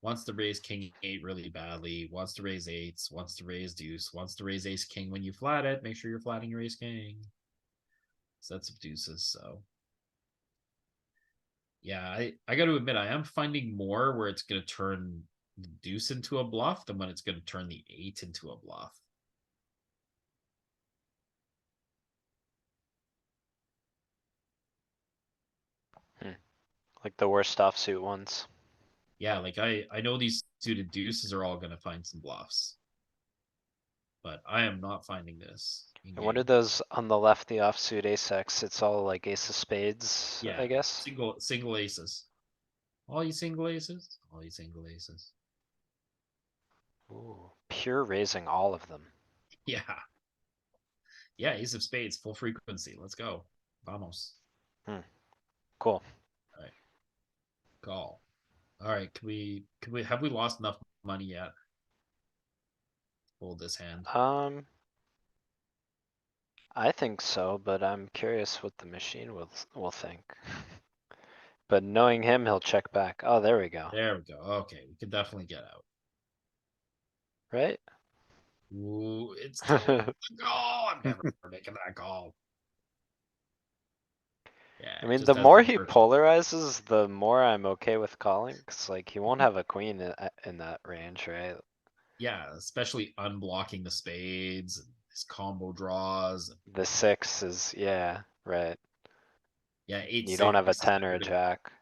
Wants to raise king 8 really badly, wants to raise eights, wants to raise deuce, wants to raise ace king when you flat it. Make sure you're flatting your ace king. Sets of deuces, so. Yeah, I got to admit, I am finding more where it's going to turn the deuce into a bluff than when it's going to turn the 8 into a bluff. Like the worst offsuit ones. Yeah, like I know these suited deuces are all going to find some bluffs. But I am not finding this in And what are game. those on the left, the offsuit ace X? It's all like ace of spades, Yeah, I guess? single aces. All you single aces? All you single aces. Ooh, pure raising all of them. Yeah. Yeah, ace of spades, full frequency. Let's go. Vamos. Cool. Call. Alright, have we lost enough money yet? Hold this hand. I think so, but I'm curious what the machine will think. But knowing him, he'll check back. Oh, there we go. There we go. Okay, we can definitely get out. Right? Ooh, it's totally a call. I'm never making that call. Yeah, I it mean, just the has more the he worst. polarizes, the more I'm okay with calling, cause like he won't have a queen in that range, right? Yeah, especially unblocking the spades and his combo draws. The six is, yeah, right. Yeah, eight You don't six have a is 10 or better a to, jack.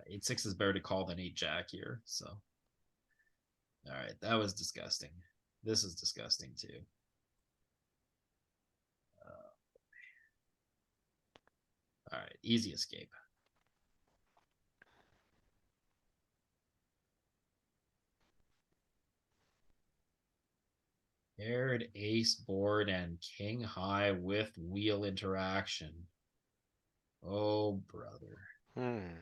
yeah, 8-6 is better to call than 8-jack here. So, all right, that was disgusting. This is disgusting too. All right, easy escape. Paired ace board and king high with wheel interaction. Oh, brother. Hmm.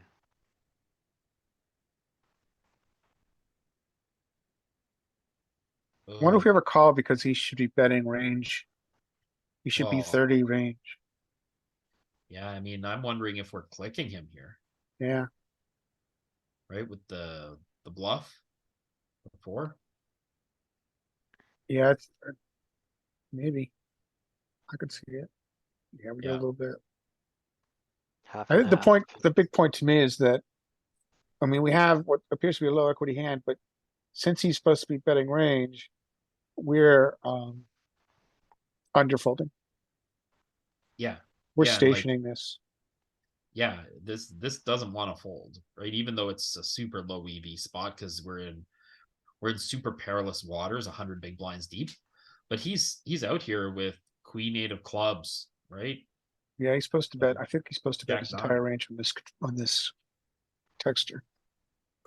I wonder if Oh, we ever call because he should be betting range. He should be oh, 30 range. yeah, I mean, I'm wondering if we're clicking him here, Yeah, right? With the bluff before. yeah, it's maybe. I could see it. Yeah, we do a Yeah, little bit. Half I and think half. the big point to me is that, I mean, we have what appears to be a low equity hand, but since he's supposed to be betting range, we're underfolding. yeah, We're yeah, and like, stationing this. yeah, this doesn't want to fold, right? Even though it's a super low EV spot because we're in super perilous waters, 100 big blinds deep. But he's out here with queen eight of clubs, right? Yeah, he's supposed to bet. I think he's supposed to bet Jack his nine. entire range on this texture.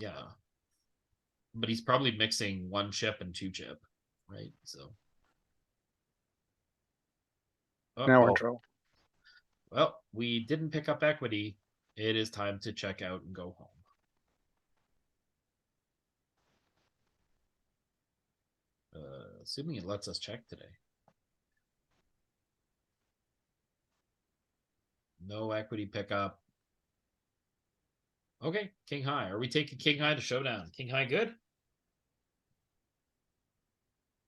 Yeah, but he's probably mixing one chip and two chip, right? So, Now we're in Oh. trouble. well, we didn't pick up equity. It is time to check out and go home. Assuming it lets us check today. No equity pickup. Okay, king high. Are we taking king high to showdown? King high good?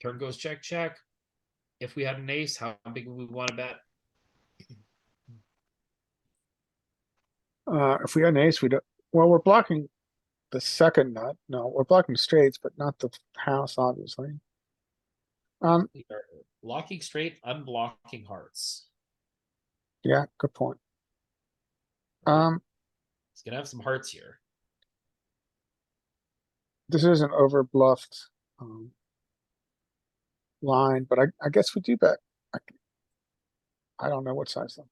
Turn goes check, check. If we had an ace, how big would we want to bet? If we had an ace, we don't. Well, we're blocking the second nut. No, we're blocking straights, but not the house, obviously. We are locking straight, unblocking hearts. Yeah, good point. Right? He's gonna have some hearts here. This is an over bluffed line, but I guess we do bet. I don't know what size though.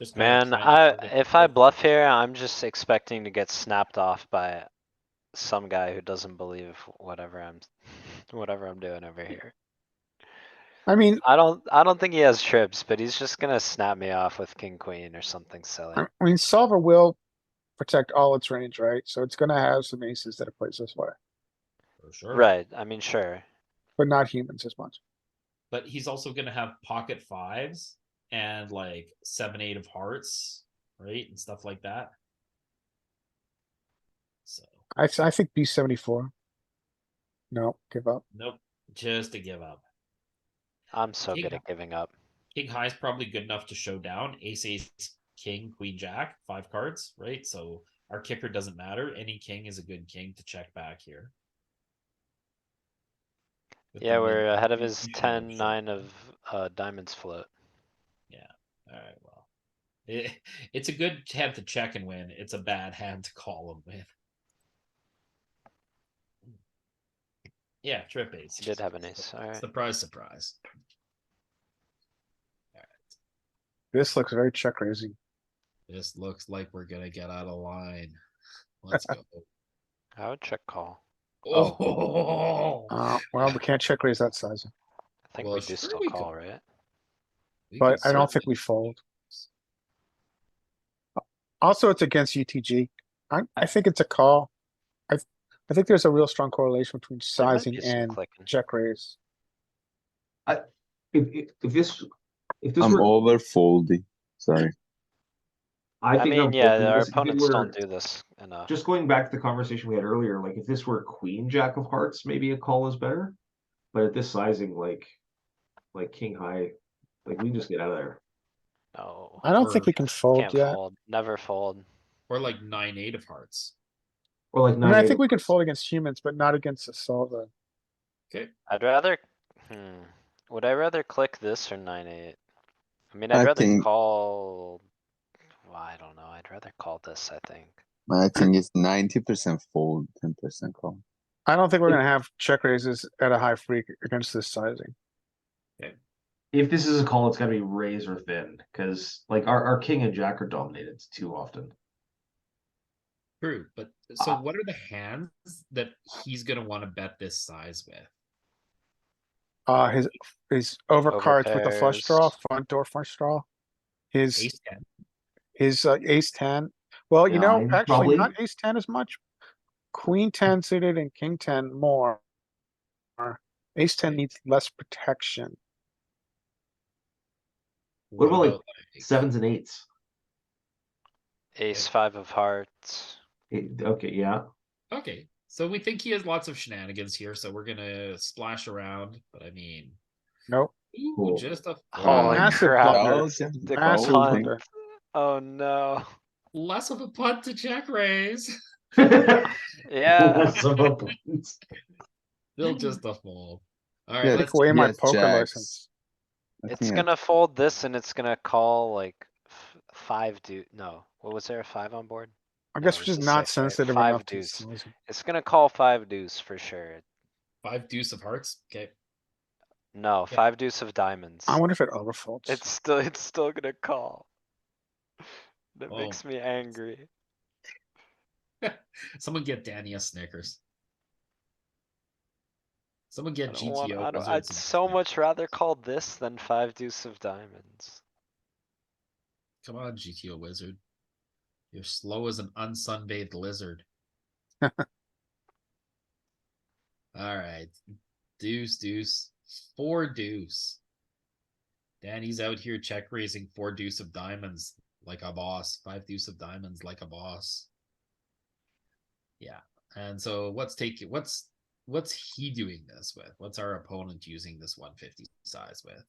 Just kind of Man, trying to target if the I river. bluff here, I'm just expecting to get snapped off by some guy who doesn't believe whatever I'm doing over here. I mean, I don't think he has trips, but he's just gonna snap me off with king queen or something silly. I mean, solver will protect all its range, right? So it's gonna have some aces that it plays this way, For sure. Right, I mean, sure. but not humans as much. But he's also gonna have pocket fives and like 7-8 of hearts, right? And stuff like that. So I think B74. No, give up. nope. Just to give up. I'm so King, good at giving up. king high is probably good enough to show down. Ace, ace, king, queen, jack, 5 cards, right? So our kicker doesn't matter. Any king is a good king to check back here. With Yeah, the we're ahead of we his should have 10-9 showdown. of diamonds float. Yeah. All right. Well, it's a good hand to check and win. It's a bad hand to call and win. Yeah, trip ace. He did have an ace, alright. Surprise, surprise. This looks very check raising. This looks like we're gonna get out of line. Let's go. I would check call. Oh, Well, we can't check raise that size, I think Well, we do sure still we call, could. right? We but could I don't think certainly- we fold. Also, it's against UTG. I think it's a call. I, I think there's a real strong correlation between There might sizing be some and clicking. check raise. If this I'm were, over folding. Sorry. I I think mean, I'm yeah, folding our this. If it opponents were- don't do this enough. Just going back to the conversation we had earlier, like if this were queen jack of hearts, maybe a call is better. But at this sizing, like king high, like we can just get out of there. No, I don't Or- think we can fold can't yet. fold, never fold. Or like 9-8 of hearts. Or like I mean, nine. I eight think of we can hearts. fold against humans, but not against a solver. Okay. I'd rather, would I rather click this or 9-8? I mean, I'd I rather think call, well, I don't know, I'd rather call this, I think. it's 90% fold, 10% call. I don't think we're gonna have check raises at a high freak against this sizing. If this is a call, it's gotta be raise or thin, because like our king and jack are dominated too often. True, but so Ah. what are the hands that he's gonna want to bet this size with? His overcards with the flush draw, Overpairs. front door flush draw. His Ace 10. ace ten. Well, you know, Nine, actually probably. not ace ten as much. Queen ten suited and king ten more. Ace ten needs less protection. What about, like, like Sevens and eights. Ace 5 of hearts. Okay, yeah. Okay, so we think he has lots of shenanigans here, so we're gonna splash around. But I mean, Nope. ooh, Cool. just a Holy Massive crap. blunder. Oh, just The Massive punt. blunder. Oh no. less of a punt to check raise. Yeah, Less of a point. Still just a fold. All right, Yeah, let's Take away my yes, poker jacks. license. I it's think gonna fold this and it's gonna call like 5 no, what was there, a 5 on board? I No, guess it we're was just a not 6, right? sensitive 5 enough to deuce. sizing. It's gonna call 5 deuce for sure. 5 deuce of hearts. Okay, No, Yeah. 5 deuce of diamonds. I wonder if it overfolds. It's still gonna call. That Oh. makes me angry. someone get Danny a Snickers. Someone get I don't want, GTO. I don't, I'd Wizards a so Snickers. much rather call this than 5 deuce of diamonds. Come on, GTO Wizard. You're slow as an unsunbathed lizard. All right. Deuce, deuce. 4 deuce. Danny's out here check raising 4 deuce of diamonds like a boss. 5 deuce of diamonds like a boss. Yeah. And so what's he doing this with? What's our opponent using this 150 size with?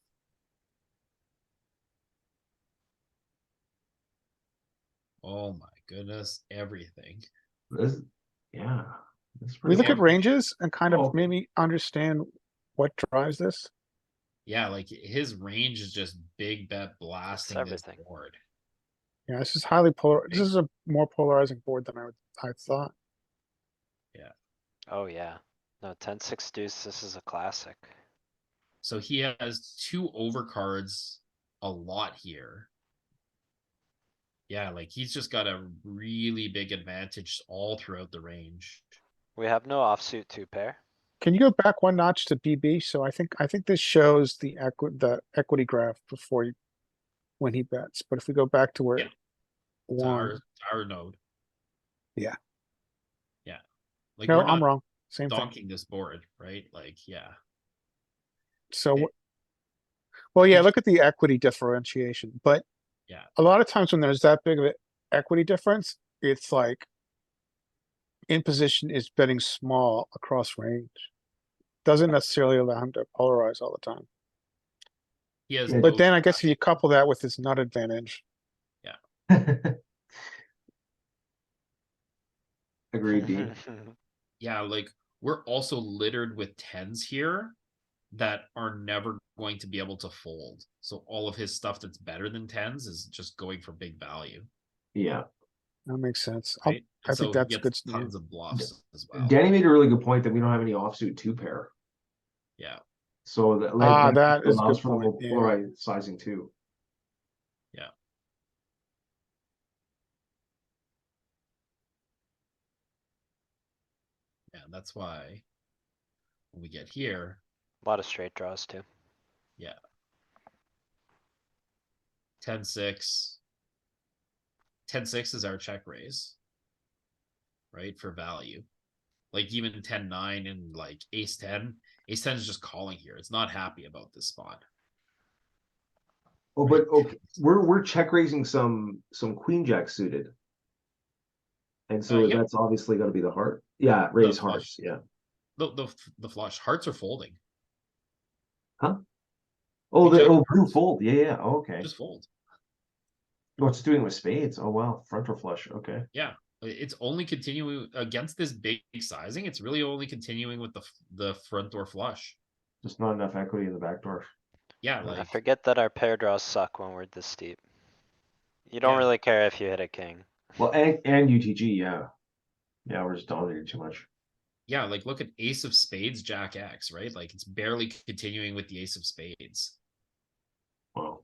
Oh my goodness, everything. This, yeah. That's We pretty look at Yeah. ranges and kind Oh. of maybe understand what drives this. Yeah, like his range is just big bet blasting this everything. board. Yeah, this is highly polar. This Big- is a more polarizing board than I thought. Oh yeah. No, 10-6 deuce, this is a classic. So he has 2 overcards a lot here. Yeah, like he's just got a really big advantage all throughout the range. We have no offsuit 2 pair. Can you go back one notch to BB? So I think this shows the equity graph before when he bets. But if we go back to where Yeah. one, Our node. Yeah. Yeah. Like no, we're I'm not wrong. Same thing. donking this board, right? Like, yeah. So, Okay. well, yeah, Each- look at the equity differentiation. But Yeah. a lot of times when there's that big of an equity difference, it's like in position is betting small across range. Doesn't necessarily allow him to polarize all the time. He has Yeah. no But then I guess if trash. you couple that with his nut advantage, Agreed, D. Yeah, like we're also littered with tens here that are never going to be able to fold. So all of his stuff that's better than tens is just going for big value. Yeah. that makes sense. Right? I And think so he that's gets good tons news. of bluffs as well. Danny made a really good point that we don't have any offsuit 2 pair. Yeah. So that That is a allows good for the point. more Yeah. polarized sizing too. Yeah. Yeah, that's why when we get here, A lot of straight draws too. 10-6. 10-6 is our check raise, right? For value. Like even 10-9 and like ace 10 is just calling here. It's not happy about this spot. Oh, Right. but okay, we're check raising some queen jack suited. And so Yep. that's obviously gonna be the heart. Yeah, raise hearts, yeah. The flush hearts are folding. Huh? Oh, We check blue fold. Yeah, oh, okay. just fold. Oh, it's doing with spades. Oh wow, frontal flush. Okay. Yeah, it's only continuing against this big sizing. It's really only continuing with the front door flush. Just not enough equity in the back door. Yeah, I like forget that our pair draws suck when we're this deep. You don't Yeah. really care if you hit a king. Well, and UTG, yeah. Yeah, we're just dominating too much. yeah, like look at ace of spades, jack X, right? Like it's barely continuing with the ace of spades Wow.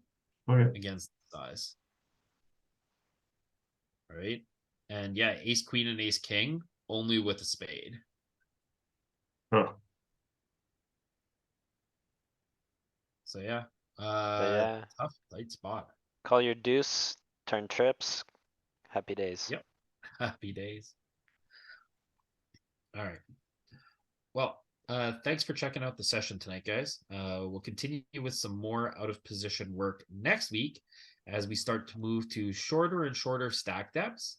Okay. against size. Right? And yeah, ace queen and ace king only with a spade. Huh. So yeah. But yeah, Tough tight spot. call your deuce, turn trips, happy days. Yep. Happy days. All right. Well, thanks for checking out the session tonight, guys. We'll continue with some more out of position work next week as we start to move to shorter and shorter stack depths.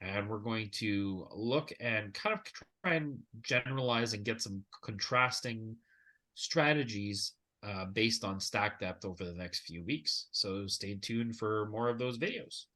And we're going to look and kind of try and generalize and get some contrasting strategies based on stack depth over the next few weeks. So stay tuned for more of those videos.